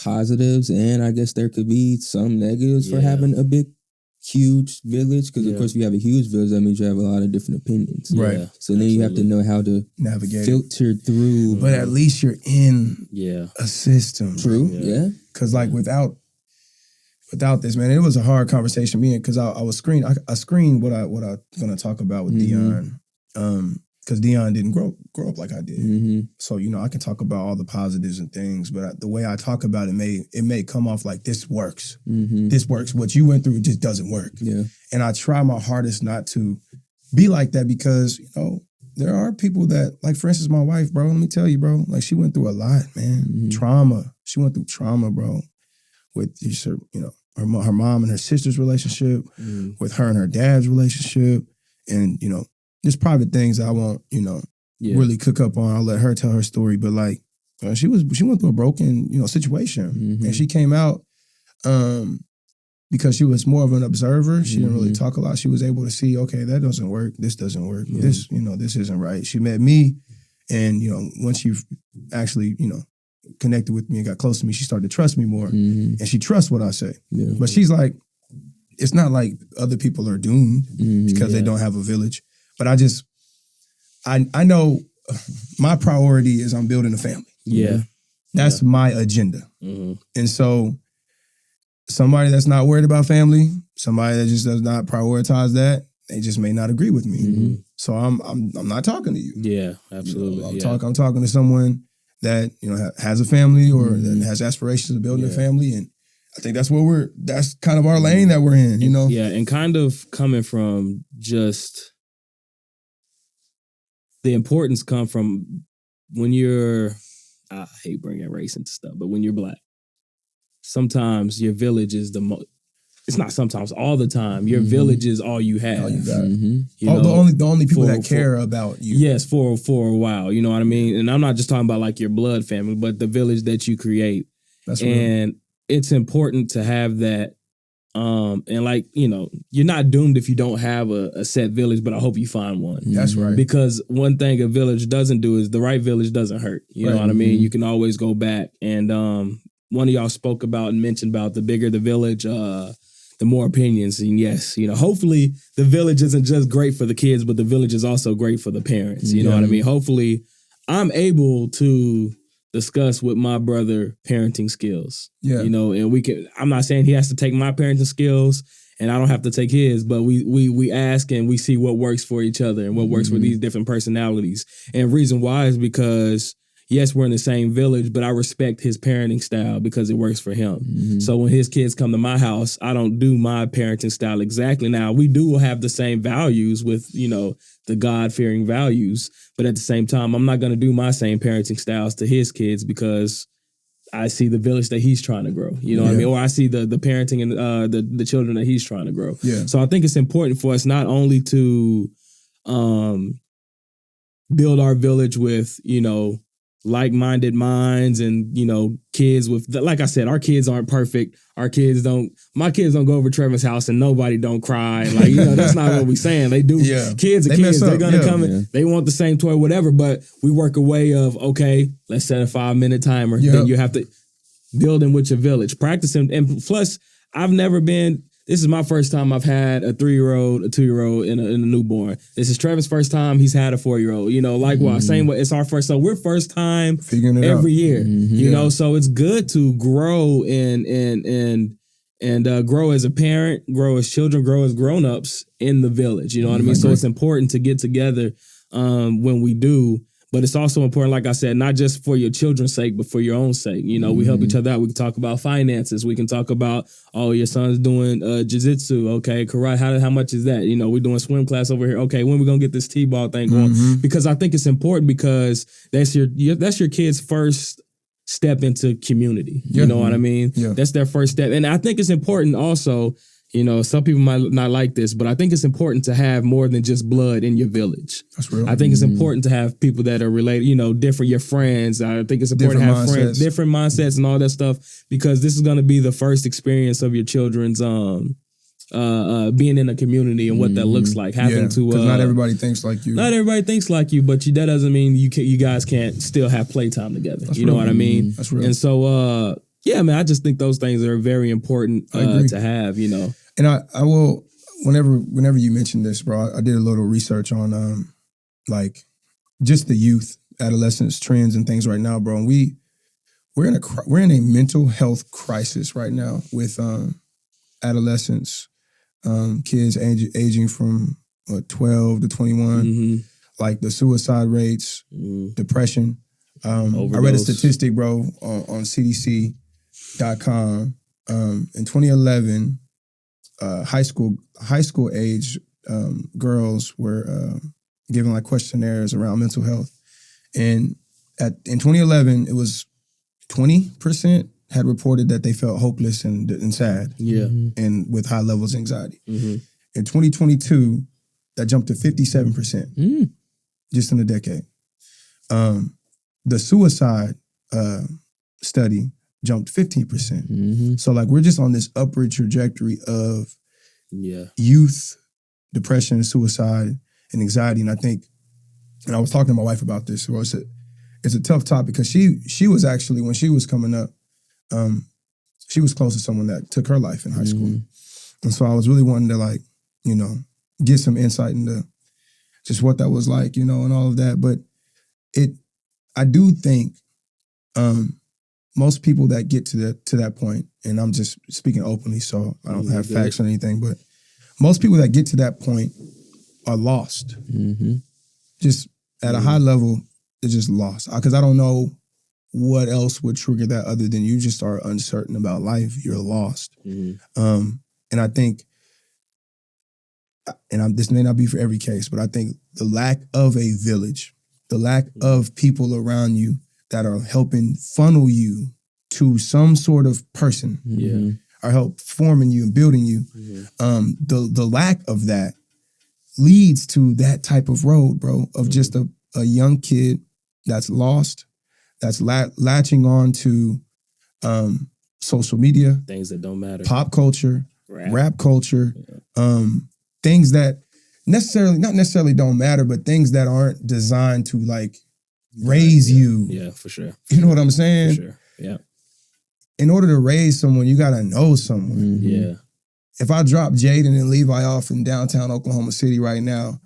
positives, and I guess there could be some negatives for having a big, huge village. Because of course, if you have a huge village, that means you have a lot of different opinions. Right. Yeah. So then you have to know how to navigate, filter through. But at least you're in a system. True. Yeah. Because like without this, man, it was a hard conversation because I screened what I gonna talk about with Dion. Because Dion didn't grow up like I did. Mm-hmm. So, you know, I can talk about all the positives and things, but the way I talk about it may come off like this works. Mm-hmm. This works. What you went through, it just doesn't work. Yeah. And I try my hardest not to be like that because, you know, there are people that, like, for instance, my wife, bro, let me tell you, bro, like, she went through a lot, man. Mm-hmm. Trauma. She went through trauma, bro, with, you know, her mom and her sister's relationship, with her and her dad's relationship, and, you know, just private things I won't, you know, really cook up on. I'll let her tell her story. But like, she went through a broken, you know, situation, and she came out because she was more of an observer. She didn't really talk a lot. She was able to see, okay, that doesn't work. This doesn't work. This, you know, this isn't right. She met me, and you know, once she actually, you know, connected with me and got close to me, she started to trust me more, and she trusts what I say. Yeah. But she's like, it's not like other people are doomed because they don't have a village. But I know my priority is I'm building a family. Yeah. That's my agenda. Mm-hmm. And so somebody that's not worried about family, somebody that just does not prioritize that, they just may not agree with me. Mm-hmm. So I'm not talking to you. Yeah, absolutely. You know, I'm talking to someone that, you know, has a family or that has aspirations of building a family, and I think that's kind of our lane that we're in, you know? Yeah, and kind of coming from just the importance come from when you're, I hate bringing race into stuff, but when you're Black, sometimes your village is the most, it's not sometimes, all the time, your village is all you have. All you got. You know, the only people that care about you. Yes, for a while, you know what I mean? And I'm not just talking about like your blood family, but the village that you create. That's and real. It's important to have that. And like, you know, you're not doomed if you don't have a set village, but I hope you find one. That's right. Because one thing a village doesn't do is the right village doesn't hurt. You know what I mean? You can always go back. And one of y'all spoke about and mentioned about the bigger the village, the more opinions. And yes, you know, hopefully the village isn't just great for the kids, but the village is also great for the parents. You know what I mean? Hopefully I'm able to discuss with my brother parenting skills. Yeah. You know, and I'm not saying he has to take my parenting skills and I don't have to take his, but we ask and we see what works for each other and what works for these different personalities. And reason why is because yes, we're in the same village, but I respect his parenting style because it works for him. So when his kids come to my house, I don't do my parenting style exactly. Now, we do have the same values with, you know, the God-fearing values, but at the same time, I'm not going to do my same parenting styles to his kids because I see the village that he's trying to grow, you know what I mean? Or I see the parenting and the children that he's trying to grow. Yeah. So I think it's important for us not only to build our village with, you know, like-minded minds and, you know, kids with, like I said, our kids aren't perfect. My kids don't go over Trevor's house and nobody don't cry. Like, you know, that's not what we're saying. They do. Yeah. Kids are kids. They're going to come in. They want the same toy, whatever. But we work a way of, okay, let's set a 5-minute timer. Then you have to build in with your village. Practicing. And plus, this is my first time I've had a 3-year-old, a 2-year-old, and a newborn. This is Trevor's first time he's had a 4-year-old. You know, likewise, same way. It's our first. So we're first time figuring it every year. You know, so it's good to grow and grow as a parent, grow as children, grow as grown-ups in the village. You know what I mean? So it's important to get together when we do. But it's also important, like I said, not just for your children's sake, but for your own sake. You know, we help each other out. We can talk about finances. We can talk about, oh, your son's doing jiu-jitsu. Okay, karate. How much is that? You know, we're doing swim class over here. Okay, when we going to get this T-ball thing going? Because I think it's important because that's your kid's first step into community. You know what I mean? Yeah. That's their first step. And I think it's important also, you know, some people might not like this, but I think it's important to have more than just blood in your village. That's real. I think it's important to have people that are related, you know, different, your friends. I think it's important to have friends, different mindsets and all that stuff, because this is going to be the first experience of your children's being in a community and what that looks like. Having to, because not everybody thinks like you. Not everybody thinks like you, but that doesn't mean you guys can't still have playtime together. That's you know what I mean? That's real. And so, yeah, man, I just think those things are very important to have, you know. And I will, whenever you mention this, bro, I did a little research on like just the youth, adolescence trends and things right now, bro. And we're in a mental health crisis right now with adolescents, kids aging from 12 to 21, like the suicide rates, depression. I read a statistic, bro, on CDC.com. In 2011. High school age girls were given like questionnaires around mental health, and in 2011 it was 20% had reported that they felt hopeless and sad, and with high levels of anxiety. In 2022, that jumped to 57%, just in a decade. The suicide study jumped 15%. So like we're just on this upward trajectory of youth depression, suicide, and anxiety. And I think, and I was talking to my wife about this, so it's a tough topic because she was actually, when she was coming up, she was close to someone that took her life in high school. And so I was really wanting to, like, you know, get some insight into just what that was like, you know, and all of that. But I do think most people that get to that point, and I'm just speaking openly, so I don't have facts or anything, but most people that get to that point are lost. Just at a high level, they're just lost. Because I don't know what else would trigger that other than you just are uncertain about life. You're lost. And I think, this may not be for every case, but I think the lack of a village, the lack of people around you that are helping funnel you to some sort of person, are help forming you and building you. The lack of that leads to that type of road, bro, of just a young kid that's lost, that's latching on to social media, things that don't matter, pop culture, rap culture, things that not necessarily don't matter, but things that aren't designed to like raise you. Yeah, for sure. You know what I'm saying? For sure. Yeah. In order to raise someone, you gotta know someone. Yeah. If I drop Jaden and Levi off in downtown Oklahoma City right now,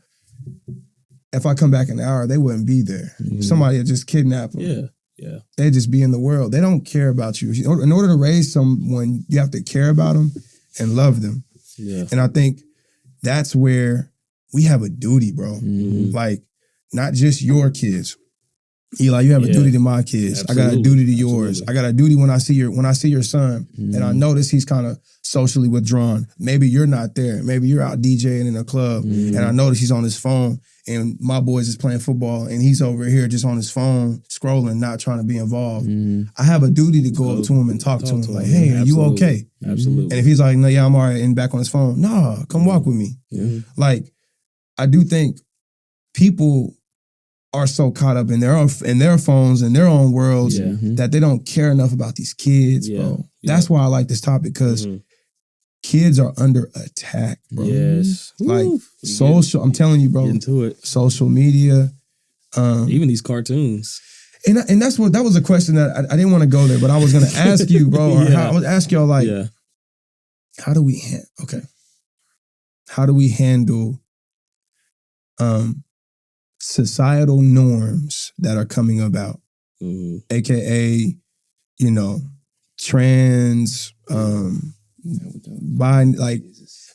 if I come back in an hour, they wouldn't be there. Somebody would just kidnap them. Yeah. Yeah. They'd just be in the world. They don't care about you. In order to raise someone, you have to care about them and love them. Yeah. And I think that's where we have a duty, bro. Like, not just your kids. Eli, you have a duty to my kids. Absolutely. I got a duty to yours. I got a duty when I see your son, and I notice he's kind of socially withdrawn. Maybe you're not there. Maybe you're out DJing in a club, and I notice he's on his phone, and my boys is playing football, and he's over here just on his phone scrolling, not trying to be involved. I have a duty to go up to him and talk to him, like, "Hey, are you okay?" Absolutely. And if he's like, "No, yeah, I'm all right," and back on his phone, "Nah, come walk with me." Like, I do think people are so caught up in their phones and their own worlds that they don't care enough about these kids, bro. That's why I like this topic, because kids are under attack, bro. Yes. Like social, I'm telling you, bro. Get into it. Social media, even these cartoons. and that was a question that I didn't want to go there, but I was gonna ask you, bro. Or I would ask y'all, like, how do we handle societal norms that are coming about, aka, trans, by like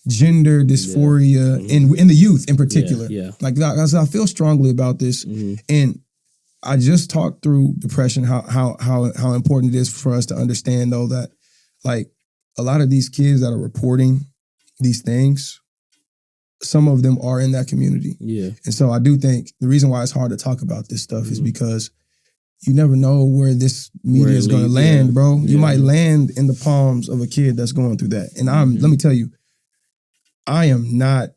gender dysphoria in the youth in particular. Like, I feel strongly about this, and I just talked through depression, how important it is for us to understand, though, that like a lot of these kids that are reporting these things, some of them are in that community. And so I do think the reason why it's hard to talk about this stuff is because you never know where this media is going to land, bro. You might land in the palms of a kid that's going through that. And let me tell you, I am not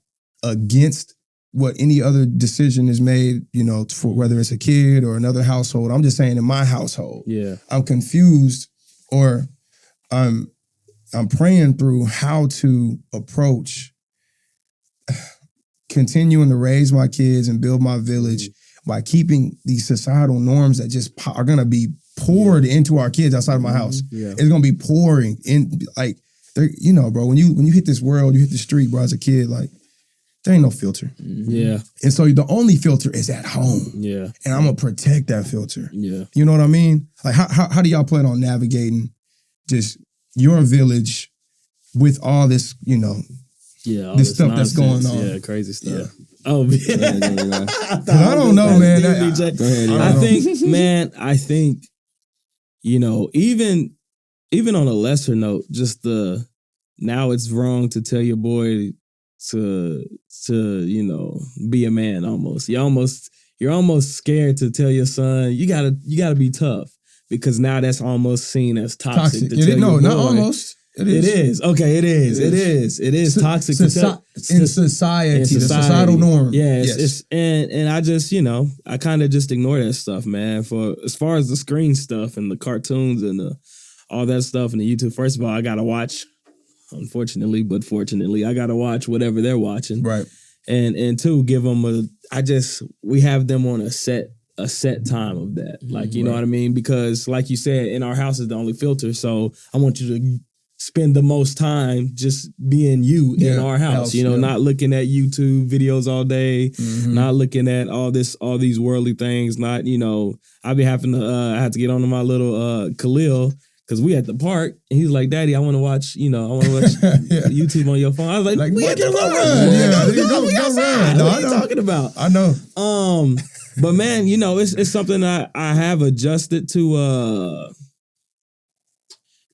against what any other decision is made, for whether it's a kid or another household. I'm just saying in my household, I'm confused, or I'm praying through how to approach continuing to raise my kids and build my village by keeping these societal norms that just are going to be poured into our kids outside of my house. It's going to be pouring in, like, bro, when you hit this world, you hit the street, bro, as a kid, like, there ain't no filter. And so the only filter is at home. And I'm going to protect that filter. You know what I mean? Like, how do y'all plan on navigating just your village with all this, all this stuff nonsense. That's going on? Yeah, crazy stuff. Oh, man. I don't know, man. Go ahead, I think, even on a lesser note, just now it's wrong to tell your boy to be a man almost. You're almost scared to tell your son, you gotta be tough, because now that's almost seen as toxic. Not almost. It is. Okay, it is toxic in society, the societal norm. Yes. And I just, I kind of just ignore that stuff, man. For as far as the screen stuff and the cartoons and all that stuff and the YouTube, first of all, I gotta watch, unfortunately, but fortunately, I gotta watch whatever they're watching. Right. And two, give them we have them on a set time of that. Like, you know what I mean? Because like you said, in our house is the only filter. So I want you to spend the most time just being you in our house, not looking at YouTube videos all day, not looking at all these worldly things, not, I be having to, I had to get onto my little Khalil, Because we at the park, and he's like, "Daddy, I want to watch, YouTube on your phone." I was like "We at the park, go run." What are you talking about? I know. But man, it's something I have adjusted to.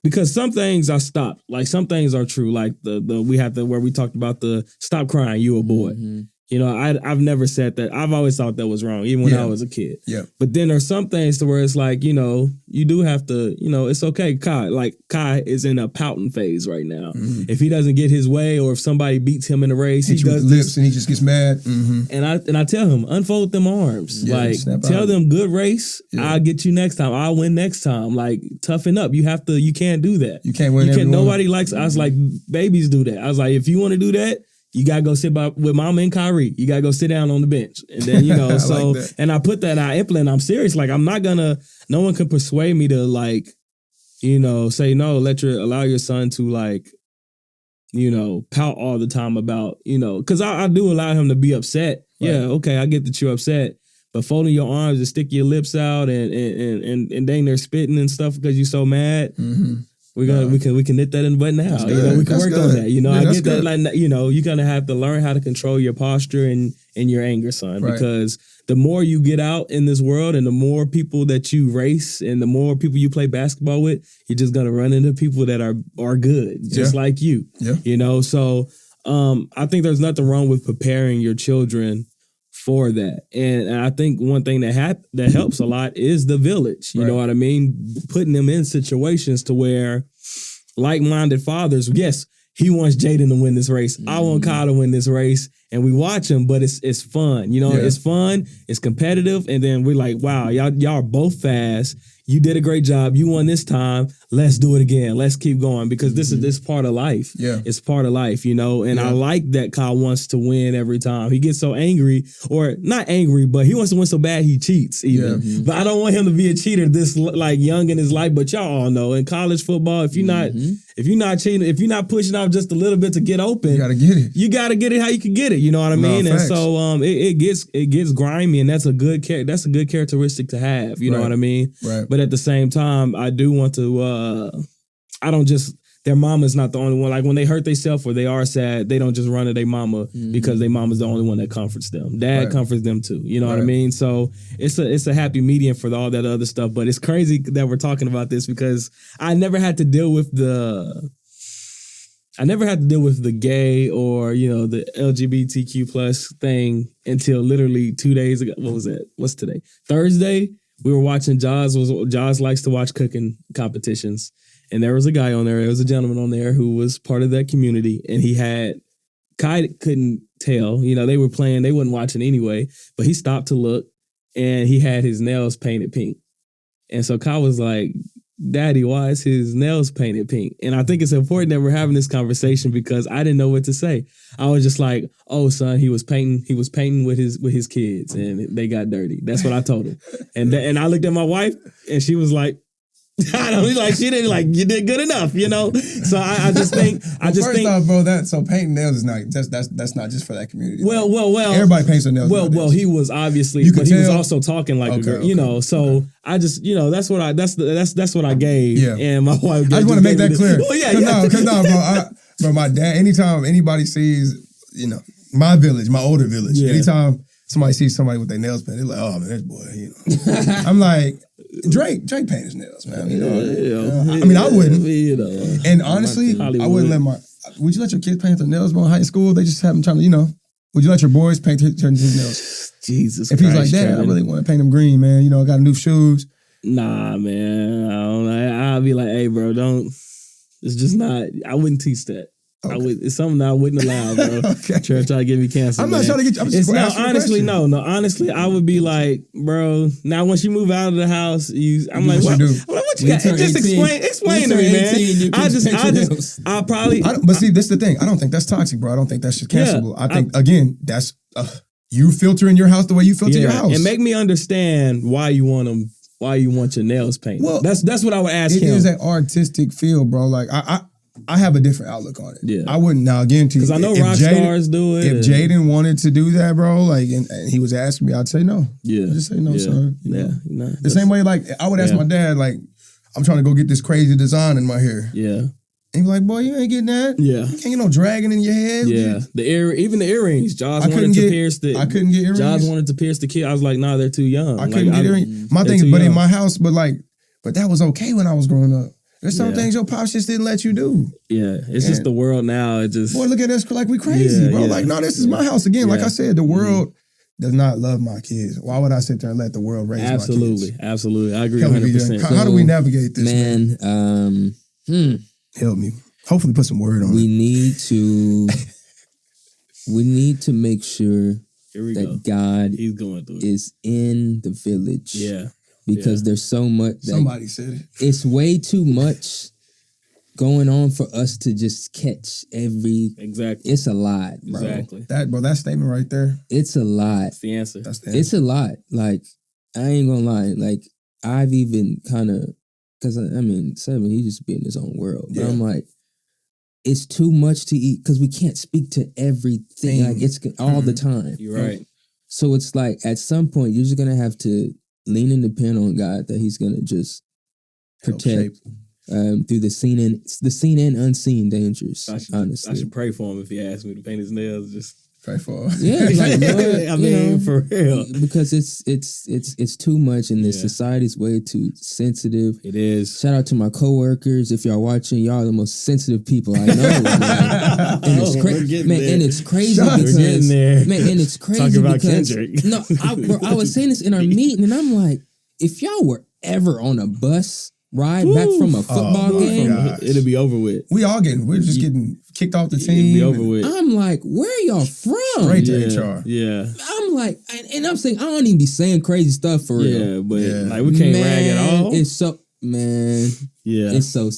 Because some things I stopped. Like some things are true. Like we have where we talked about the stop crying, you a boy. Mm-hmm. I've never said that. I've always thought that was wrong, even when I was a kid. Yeah. But then there's some things to where it's like, you do have to, it's okay. Kai is in a pouting phase right now. Mm-hmm. If he doesn't get his way, or if somebody beats him in a race, he does lips and he just gets mad. Mm-hmm. And I tell him, unfold them arms. Tell them, good race. Yeah. I'll get you next time. I'll win next time. Like, toughen up. You can't do that. You can't win. Nobody likes. I was like, babies do that. I was like, if you want to do that, you gotta go sit with Mama and Kyrie. You gotta go sit down on the bench, and then so. Like, and I put that. I implement. I'm serious. Like, I'm not gonna. No one can persuade me to say no. Allow your son to pout all the time about because I do allow him to be upset. Right. Yeah, okay, I get that you're upset, but folding your arms and sticking your lips out and dang, they're spitting and stuff because you're so mad. Mm-hmm. We can nip that in the butt now. We can work on that. I get that. Like, you're gonna have to learn how to control your posture and your anger, son. Right. Because the more you get out in this world, and the more people that you race, and the more people you play basketball with, you're just gonna run into people that are good, just like you. Yeah. So I think there's nothing wrong with preparing your children for that. And I think one thing that helps a lot is the village. You know what I mean? Putting them in situations to where like-minded fathers, yes, he wants Jaden to win this race. I want Kyle to win this race. And we watch them, but it's fun. It's fun, it's competitive, and then we're like, wow, y'all are both fast. You did a great job. You won this time. Let's do it again. Let's keep going, because this is part of life. Yeah. It's part of life, and I like that Kyle wants to win every time. He gets so angry, or not angry, but he wants to win so bad he cheats even. Yeah. But I don't want him to be a cheater this young in his life. But y'all all know in college football, if you're not cheating, if you're not pushing out just a little bit to get open, you gotta get it. You gotta get it how you can get it. You know what I mean? And so it gets grimy, and that's a good characteristic to have. You know what I mean? Right. But at the same time, I do want to. I don't just. Their mama's not the only one. Like when they hurt themselves or they are sad, they don't just run to their mama because their mama's the only one that comforts them. Dad comforts them too. You know what I mean? So it's a happy medium for all that other stuff. But it's crazy that we're talking about this because I never had to deal with the gay or the LGBTQ plus thing until literally 2 days ago. What was that? What's today? Thursday. We were watching Jaws likes to watch cooking competitions. And there was a guy on there, there was a gentleman on there who was part of that community. And Kai couldn't tell, they were playing, they wasn't watching anyway, but he stopped to look and he had his nails painted pink. And so Kai was like, Daddy, why is his nails painted pink? And I think it's important that we're having this conversation because I didn't know what to say. I was just like, oh, son, he was painting with his kids and they got dirty. That's what I told him. And I looked at my wife and she was like, I don't she didn't you did good enough, So I just think first off, bro, so painting nails is not that's not just for that community. Well, everybody paints their nails. Well, he was obviously, but he was also talking like a girl, So I just, that's what I gave. Yeah. And my wife. I just want to make that clear. Well, yeah, bro, my dad. Anytime anybody sees, my village, my older village, anytime somebody sees somebody with their nails painted, they're like, oh man, this boy, I'm like. Drake painted his nails, man. I mean, I wouldn't. And honestly, I wouldn't would you let your kids paint their nails, bro, in high school? They just have them trying to, would you let your boys paint his nails? Jesus If he's like, Dad, I really want to paint them green, man. I got new shoes. Nah, man. I don't know. I'll be like, hey, bro, it's just not, I wouldn't teach that. Okay. It's something I wouldn't allow, bro. Okay. Try to get me canceled. I'm not trying to get you. I'm just honestly, no. Honestly, I would be like, bro. Now, once you move out of the house, I'm like, what you got? Just explain to me, man. I'll probably. But see, this is the thing. I don't think that's toxic, bro. I don't think that's just cancelable. I think again, that's you filtering your house the way you filter your house, and make me understand why you want them. Why you want your nails painted? Well, that's what I would ask him. It is an artistic feel, bro. Like I have a different outlook on it. Yeah, I wouldn't now again to because I know rock stars do it. If Jaden wanted to do that, bro, and he was asking me, I'd say no. Yeah, I'd just say no, son. The same way, I would ask my dad, I'm trying to go get this crazy design in my hair. Yeah. And you're like, boy, you ain't getting that. Yeah. You can't get no dragging in your head. Yeah. Even the earrings. Jaws I wanted couldn't to get- pierce the. I couldn't get earrings. Jaws wanted to pierce the kid. I was like, nah, they're too young. I couldn't get earrings. My they're thing, too but in young. my house, but that was okay when I was growing up. There's some Yeah. things your pops just didn't let you do. Yeah. It's just the world now. It just. Boy, look at us like we crazy, Yeah, bro. yeah. Like, no, this is my house again. Like Yeah. I said, the world does not love my kids. Why would I sit there and let the world raise my kids? Absolutely. I agree Help me, 100%. how do we navigate this, man? Man, Help me. Hopefully put some word on we it. need to make sure Here we go. that God He's going through it. is in the village. Yeah. Because there's so much that Somebody said it. it's way too much going on for us to just catch every. Exactly. It's a lot, bro. Exactly. That statement right there. It's a lot. That's the answer. That's the It's a lot. Like, I ain't gonna lie. Like, I've even kind of, because I mean, 7, he just be in his own world. But Yeah. I'm like, it's too much to eat because we can't speak to everything. Like, it's all the time. You're right. So it's like, at some point, you're just gonna have to lean and depend on God that He's gonna just Help protect through the seen and unseen dangers. I Honestly, should pray for him if he asked me to paint his nails. Just pray for. yeah, like, Lord, I mean, for real. because it's too much, and the society's way too sensitive. It is. Shout out to my coworkers. If y'all watching, y'all are the most sensitive people I know. Man. And it's crazy, man. And it's crazy because We're getting there. man, and it's crazy Talking about because Kendrick. no, I was saying this in our meeting, and I'm like, if y'all were ever on a bus ride back from a football my game, God. It'll be over with. We're just getting kicked off the It'll team. be over with. I'm like, where y'all from? Straight to Yeah. HR. Yeah. I'm like, and I'm saying I don't even be saying crazy stuff for real. Yeah, but Yeah. like we can't rag at all. It's so Yeah. it's so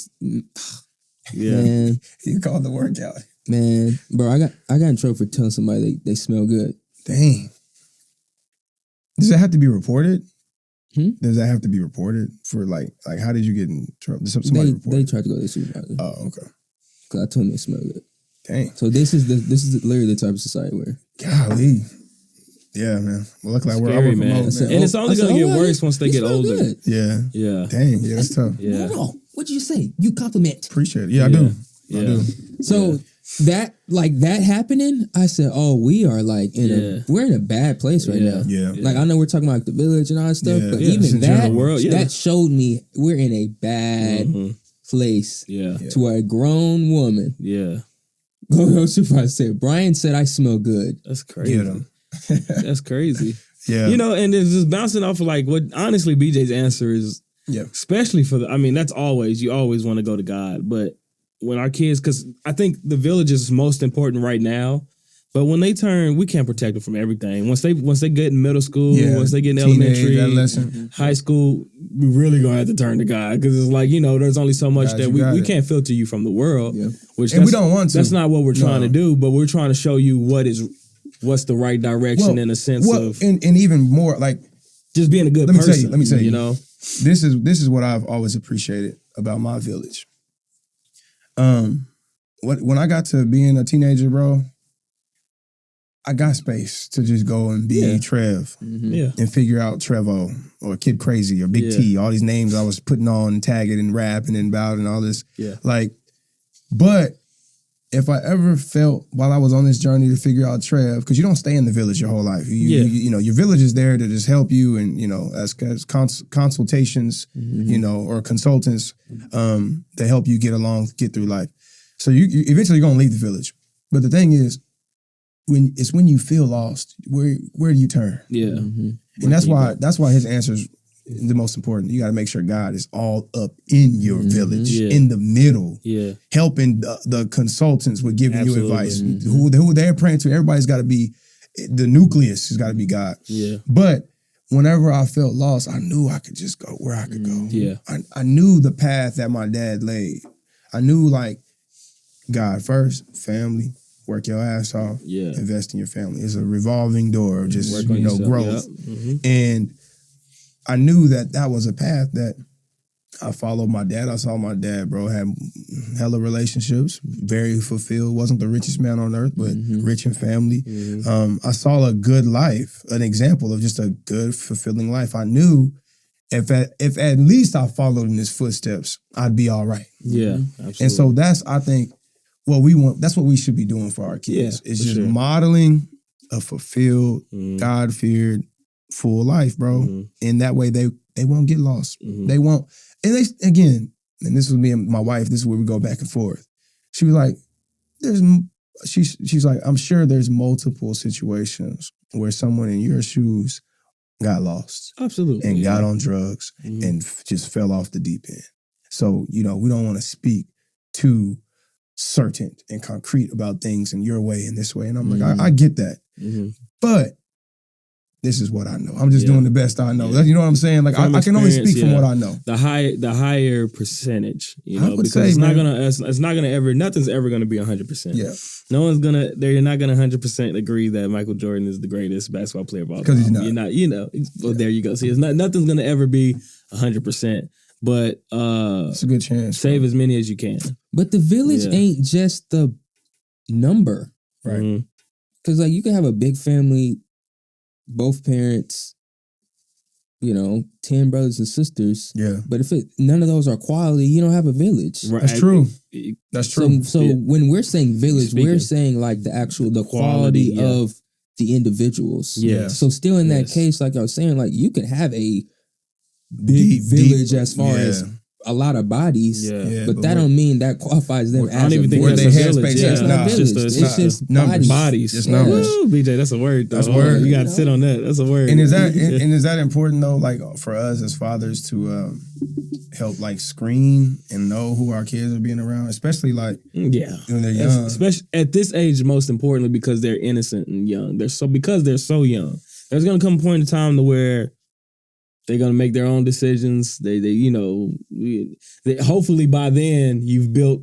Yeah. You called the workout. man, bro. I got in trouble for telling somebody they smell good. Dang. Does that have to be reported? Hmm? Does that have to be reported for like how did you get in trouble? Did somebody report They it? tried to go to the supervisor Oh, okay. because I told them they smell good. Dang. So this is literally the type of society where Golly. Yeah, man. Well, luckily I work Scary, from man. home, said, man. And it's only gonna get worse once they you get smell older. good. Yeah. Yeah. Dang. Yeah, that's tough. Yeah. No, what'd you say? You compliment. Appreciate it. Yeah, I do. Yeah. I do. So that happening, I said, oh, we are like we're in a bad place right now. Yeah. Like I know we're talking about like, the village and all that stuff, Yeah. but Yeah. even Just in that, general world, yeah. that showed me we're in a bad place Yeah. to where a grown woman. Yeah. Go supervisor said, Brian said I smell good. That's crazy. Get 'em. That's crazy. Yeah. You know, and it's just bouncing off of like what honestly BJ's answer is, Yeah. especially for that's always, you always want to go to God. But when our kids, because I think the village is most important right now. But when they turn, we can't protect them from everything. Once they get in middle school, once they get in Teenage, elementary, adolescent. high school, we really gonna have to turn to God because it's like there's only so much God, that you we got it. can't filter you from the world. Yeah. Which And we don't want to. That's not what we're trying No. to do. But we're trying to show you what's the right direction in a sense of and even more like just being a good Let me tell person. you, let me tell you. You know, this is what I've always appreciated about my village. When I got to being a teenager, bro, I got space to just go and be Trev yeah, and figure out Trevo or Kid Crazy or Big T, all these names I was putting on and tagging and rapping and about and all this. Yeah. Like, but if I ever felt while I was on this journey to figure out Trev, because you don't stay in the village your whole life. You know, your village is there to just help you and, as consultations, or consultants, to help you get through life. So you eventually you're gonna leave the village. But the thing is, when you feel lost, where do you turn? yeah, And that's why his answer is the most important. You got to make sure God is all up in your village, in the middle, helping the consultants with giving you advice. Who they're praying to, everybody's got to be, the nucleus has got to be God. Yeah. But whenever I felt lost, I knew I could just go where I could go. Yeah. I knew the path that my dad laid. I knew like God first, family. Work your ass off. Yeah. Invest in your family. It's a revolving door of just Work on yourself. growth. Yep. And I knew that was a path that I followed my dad. I saw my dad, bro, had hella relationships, very fulfilled. Wasn't the richest man on earth, but rich in family. I saw a good life, an example of just a good, fulfilling life. I knew if at least I followed in his footsteps, I'd be all right. Yeah, absolutely. And so that's, I think, what we want. That's what we should be doing for our kids. Yeah, it's for just sure. modeling a fulfilled, God-feared, full life, bro. And that way they won't get lost. They won't. And they, again, and this was me and my wife, this is where we go back and forth. She was like, she's like, I'm sure there's multiple situations where someone in your shoes got lost. Absolutely. And got on drugs and just fell off the deep end. So, we don't want to speak too certain and concrete about things in your way and this way. And I'm like, I get that. But this is what I know. I'm just doing the best I know. You know what I'm saying? Like I can only speak from what I know. The higher percentage, I would because say, it's not gonna ever, nothing's ever gonna be 100%. Yeah. No one's they're not gonna 100% agree that Michael Jordan is the greatest basketball player of all time. Because he's not. You're not, well, there you go. See, nothing's gonna ever be 100%. But it's a good chance. Save as many as you can. But the village ain't just the number. Right. Because like you can have a big family, both parents, 10 brothers and sisters. Yeah. But if none of those are quality, you don't have a village. Right. That's true. That's true. So when we're saying village, we're saying like the quality of the individuals. Yeah. So still in that case, like I was saying, like you can have a big village as far as a lot a bodies, but that don't mean that qualifies them as I don't even think where that's they a village. headspace. Yeah. It's just numbers. bodies. Just numbers. Woo, BJ, that's a word. Though. That's a word. You got to sit on that. That's a word. And is that important though? Like for us as fathers to help like screen and know who our kids are being around, especially like when they're young. Especially at this age, most importantly because they're innocent and young. Because they're so young. There's gonna come a point in time to where they're gonna make their own decisions. They hopefully by then you've built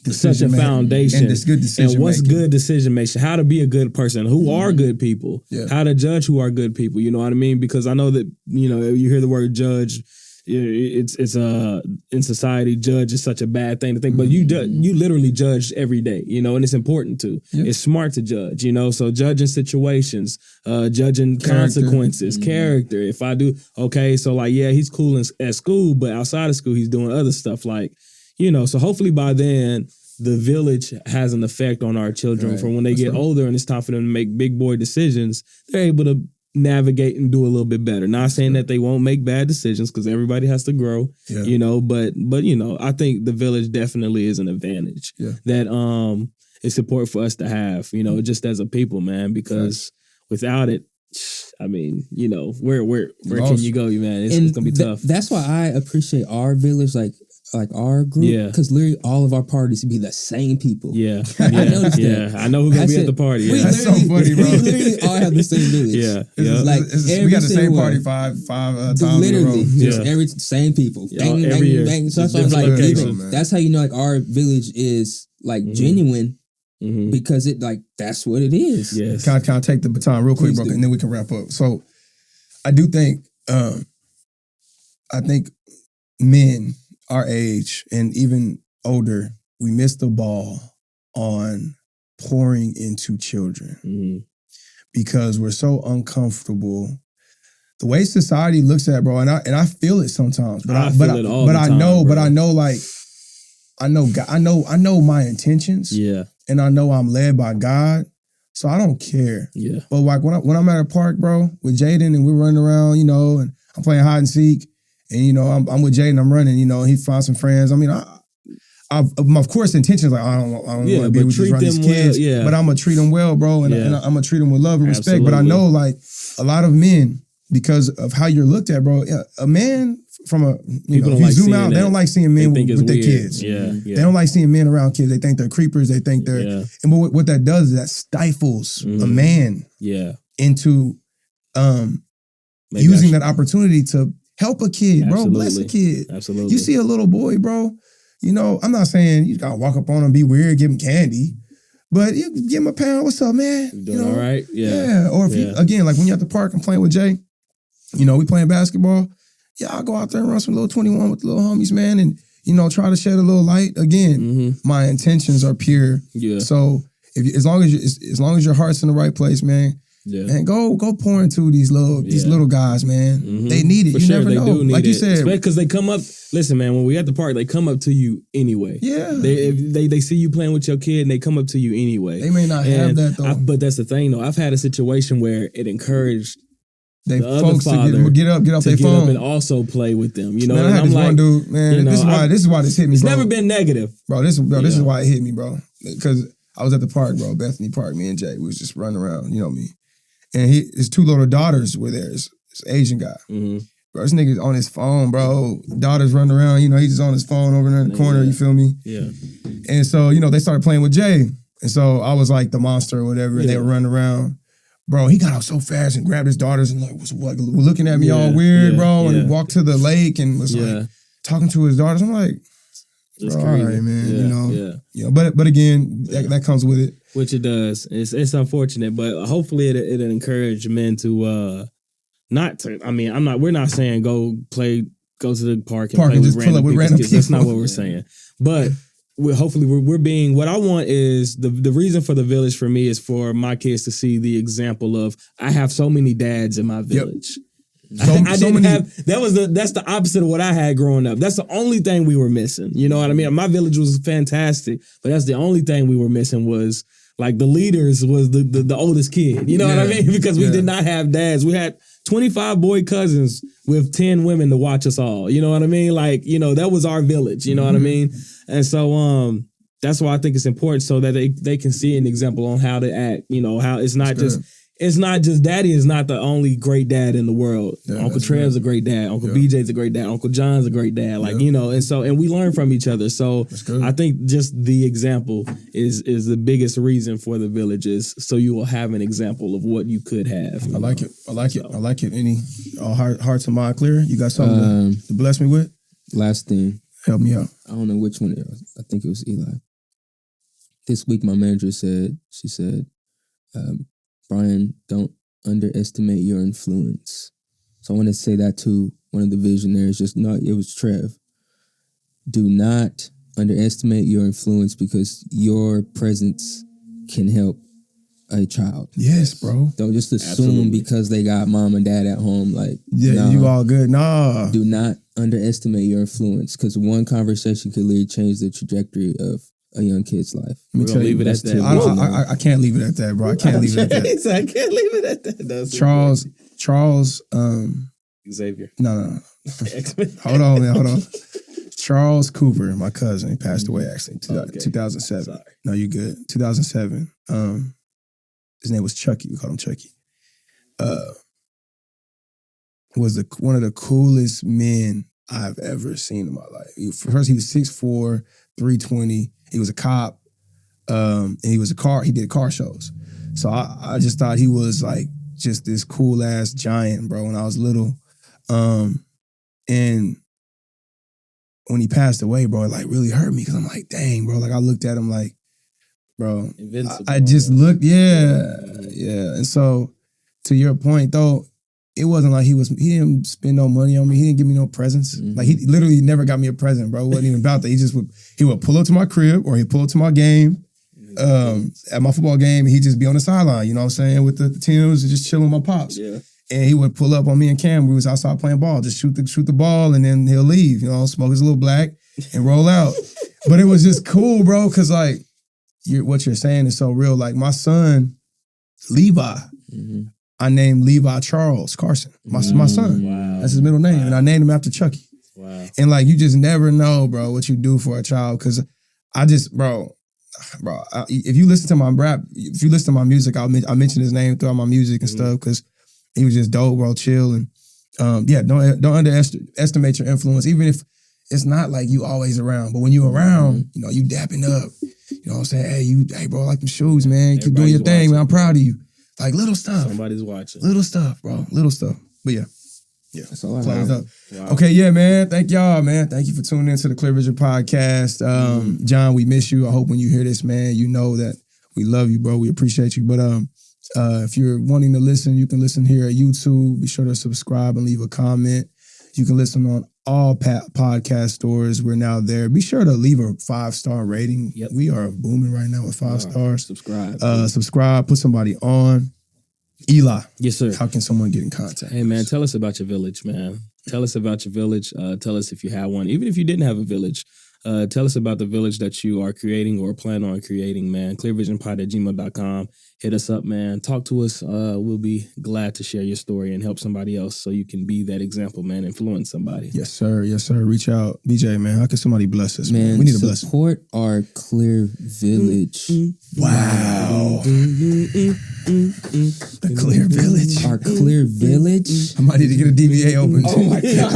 such a foundation. And it's good decision and what's making. good decision making? How to be a good person? Who are good people? Yeah. How to judge who are good people? You know what I mean? Because I know that you hear the word judge. It's in society, judge is such a bad thing to think, but you literally judge every day, and it's important to. Yeah. It's smart to judge, so judging situations, judging consequences, character. If I do so like he's cool at school, but outside of school he's doing other stuff like, so hopefully by then the village has an effect on our children for when they get older and it's time for them to make big boy decisions, they're able to navigate and do a little bit better. Not saying that they won't make bad decisions because everybody has to grow, but I think the village definitely is an advantage that it's important for us to have, just as a people, man, because without it, I mean, where can you go, man? It's gonna be tough. That's why I appreciate our village, like our group, because literally all of our parties be the same people. I noticed that. I know who's gonna be at the party. That's so funny, bro. We literally all have the same village. We got the same party five times literally, in a row. just every same people. Bang, every year. bang. So that's like that's how like our village is like genuine. Because that's what it is. Yes. Can I take the baton real quick, bro, and then we can wrap up. So I do think men our age and even older, we miss the ball on pouring into children because we're so uncomfortable. The way society looks at it, bro, and I feel it sometimes, but I know my intentions. Yeah. And I know I'm led by God, so I don't care. Yeah. But like when I'm at a park, bro, with Jaden and we're running around, and I'm playing hide and seek, and I'm with Jaden, I'm running, he finds some friends. I mean, of course, intentions like I don't want to be with these kids, but I'm gonna treat them well, bro, and I'm gonna treat them with love and respect. But I know like a lot of men, because of how you're looked at, bro, a man. From if you zoom out, they don't like seeing men with their kids. Yeah. They don't like seeing men around kids. They think they're creepers. They think they're, and what that does is that stifles a man into using that opportunity to help a kid, bro. Bless a kid. Absolutely. You see a little boy, bro. I'm not saying you gotta walk up on him, be weird, give him candy, but you give him a pound. What's up, man? You doing all right? Yeah. Or if you, again, like when you're at the park and playing with Jay, we playing basketball. Yeah, I'll go out there and run some little 21 with the little homies, man, and, try to shed a little light. Again, my intentions are pure. Yeah. So as long as your heart's in the right place, man, Man, go pour into these little guys, man. Mm-hmm. They need it. For you sure, never they know. do need like it. you said, because they come up. Listen, man, when we at the park, they come up to you anyway. Yeah, they see you playing with your kid, and they come up to you anyway. They may not have that though. But that's the thing, though. I've had a situation where it encouraged they the folks other father to get up their phone up and also play with them. You know, man, I and had I'm this like, one dude, man. you know, this is why this hit me. It's bro. never been negative, bro. This is why it hit me, bro. Because I was at the park, bro, Bethany Park. Me and Jay, we was just running around. You know me. And his two little daughters were there. This Asian guy. Mm-hmm. Bro, this nigga's on his phone, bro. Daughters running around. You know, he's just on his phone over there in the corner. You feel me? Yeah. And so, you know, they started playing with Jay. And so I was like the monster or whatever. And they were running around. Bro, he got out so fast and grabbed his daughters and was looking at me all weird, bro. And he walked to the lake and was like talking to his daughters. I'm like, it's bro, crazy. all right, man. Yeah, you know. Yeah. You know, but again, that comes with it. Which it does. It's unfortunate, but hopefully it'll encourage men to not to. I mean, we're not saying go to the park and play just pull up with random kids. That's not people. what we're saying. But we're being. What I want is the reason for the village for me is for my kids to see the example of I have so many dads in my village. I didn't have that's the opposite of what I had growing up. That's the only thing we were missing. You know what I mean? My village was fantastic, but that's the only thing we were missing was like the leaders was the oldest kid. You know what I mean? Because we did not have dads. We had 25 boy cousins with 10 women to watch us all. You know what I mean? Like, you know, that was our village. You know what I mean? And so that's why I think it's important so that they can see an example on how to act. You know, how it's not just daddy is not the only great dad in the world. Yeah, Uncle Trev's a great dad. Uncle BJ's a great dad. Uncle John's a great dad. Like, you know, and we learn from each other. So I think just the example is the biggest reason for the villages. So you will have an example of what you could have. I like it. I like it. Any hearts and mind clear? You got something to bless me with? Last thing. Help me out. I don't know which one it was. I think it was Eli. This week, my manager said, Brian, don't underestimate your influence. So I want to say that to one of the visionaries. It was Trev. Do not underestimate your influence because your presence can help a child. Yes, bro. Don't just assume because they got mom and dad at home. Like, you all good. Nah. Do not underestimate your influence because one conversation could literally change the trajectory of a young kid's life. We're gonna leave it at that. I can't leave it at that, bro. I can't leave it at that. I can't leave it at that. Charles. Xavier. No. Hold on, man. Hold on. Charles Cooper, my cousin, he passed away actually in 2007. Sorry. No, you good. 2007. His name was Chucky. We called him Chucky. Was one of the coolest men I've ever seen in my life. First, he was 6'4", 320. He was a cop, and he did car shows. So I just thought he was like just this cool ass giant, bro, when I was little. And when he passed away, bro, it like really hurt me because I'm like, dang, bro. Like I looked at him like, bro, I just looked, yeah. And so to your point though, it wasn't like he didn't spend no money on me. He didn't give me no presents. Mm-hmm. Like he literally never got me a present, bro. It wasn't even about that. He would pull up to my crib or he'd pull up to my game, at my football game, and he'd just be on the sideline, you know what I'm saying, with the Tims and just chilling with my pops. Yeah. And he would pull up on me and Cam. We was outside playing ball, just shoot the ball, and then he'll leave, you know, smoke his little black and roll out. But it was just cool, bro, because like what you're saying is so real. Like my son, Levi, I named Levi Charles Carson, my son. Wow. That's his middle name. Wow. And I named him after Chucky. Wow. And like, you just never know, bro, what you do for a child. Cause I just, if you listen to my rap, if you listen to my music, I mention his name throughout my music and stuff. Cause he was just dope, bro, chill. And don't underestimate your influence. Even if it's not like you always around, but when you around, you know, you dapping up, you know what I'm saying? Hey, bro, I like them shoes, man. Keep doing your thing, man. I'm proud of you. Like little stuff. Somebody's watching. Little stuff, bro. Little stuff. But yeah. That's all I have. Up. Wow. Okay, yeah, man. Thank y'all, man. Thank you for tuning into the Clear Vision Podcast. John, we miss you. I hope when you hear this, man, you know that we love you, bro. We appreciate you. But if you're wanting to listen, you can listen here at YouTube. Be sure to subscribe and leave a comment. You can listen on all podcast stores. We're now there. Be sure to leave a 5-star rating. Yep. We are booming right now with 5 stars. Subscribe. Subscribe. Put somebody on. Eli, Yes, sir. how can someone get in contact? Hey, man, tell us about your village, man. Tell us about your village. Tell us if you have one. Even if you didn't have a village, tell us about the village that you are creating or plan on creating, man. clearvisionpod@gmail.com. Hit us up, man. Talk to us. We'll be glad to share your story and help somebody else so you can be that example, man. Influence somebody. Yes, sir. Yes, sir. Reach out. BJ, man, how can somebody bless us, man? Man, We need a blessing. support our Clear Village. Wow. The Clear Village. Our Clear Village. I might need to get a DBA open. Oh my God.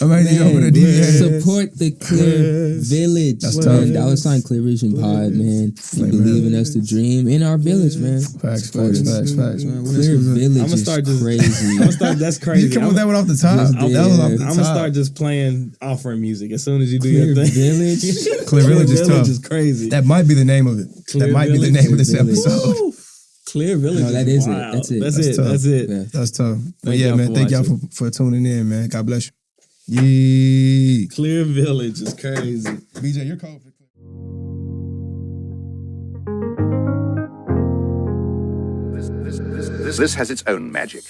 I might need to open a DBA. Support the Clear Village. That's man. tough. $, Clear Vision Pod, man. You believe in us to dream in our village, man. Facts, Support us. man. Clear Village is crazy. That's crazy. You come with that one off the top. Just That was did. off the I'm top. gonna start just playing offering music as soon as you do Clear your thing. Village. Clear Village is tough. is crazy. That might be the name of it. Clear that might be the Village. name of this Clear Village. episode. Woo! Clear Village. No, that is it. wild. That's it. That's That's it. tough. That's it. Yeah. That's tough. But Thank yeah, y'all man. for Thank y'all watching. for tuning in, man. God bless you. Yee. Clear Village is crazy. BJ, you're cold for This has its own magic.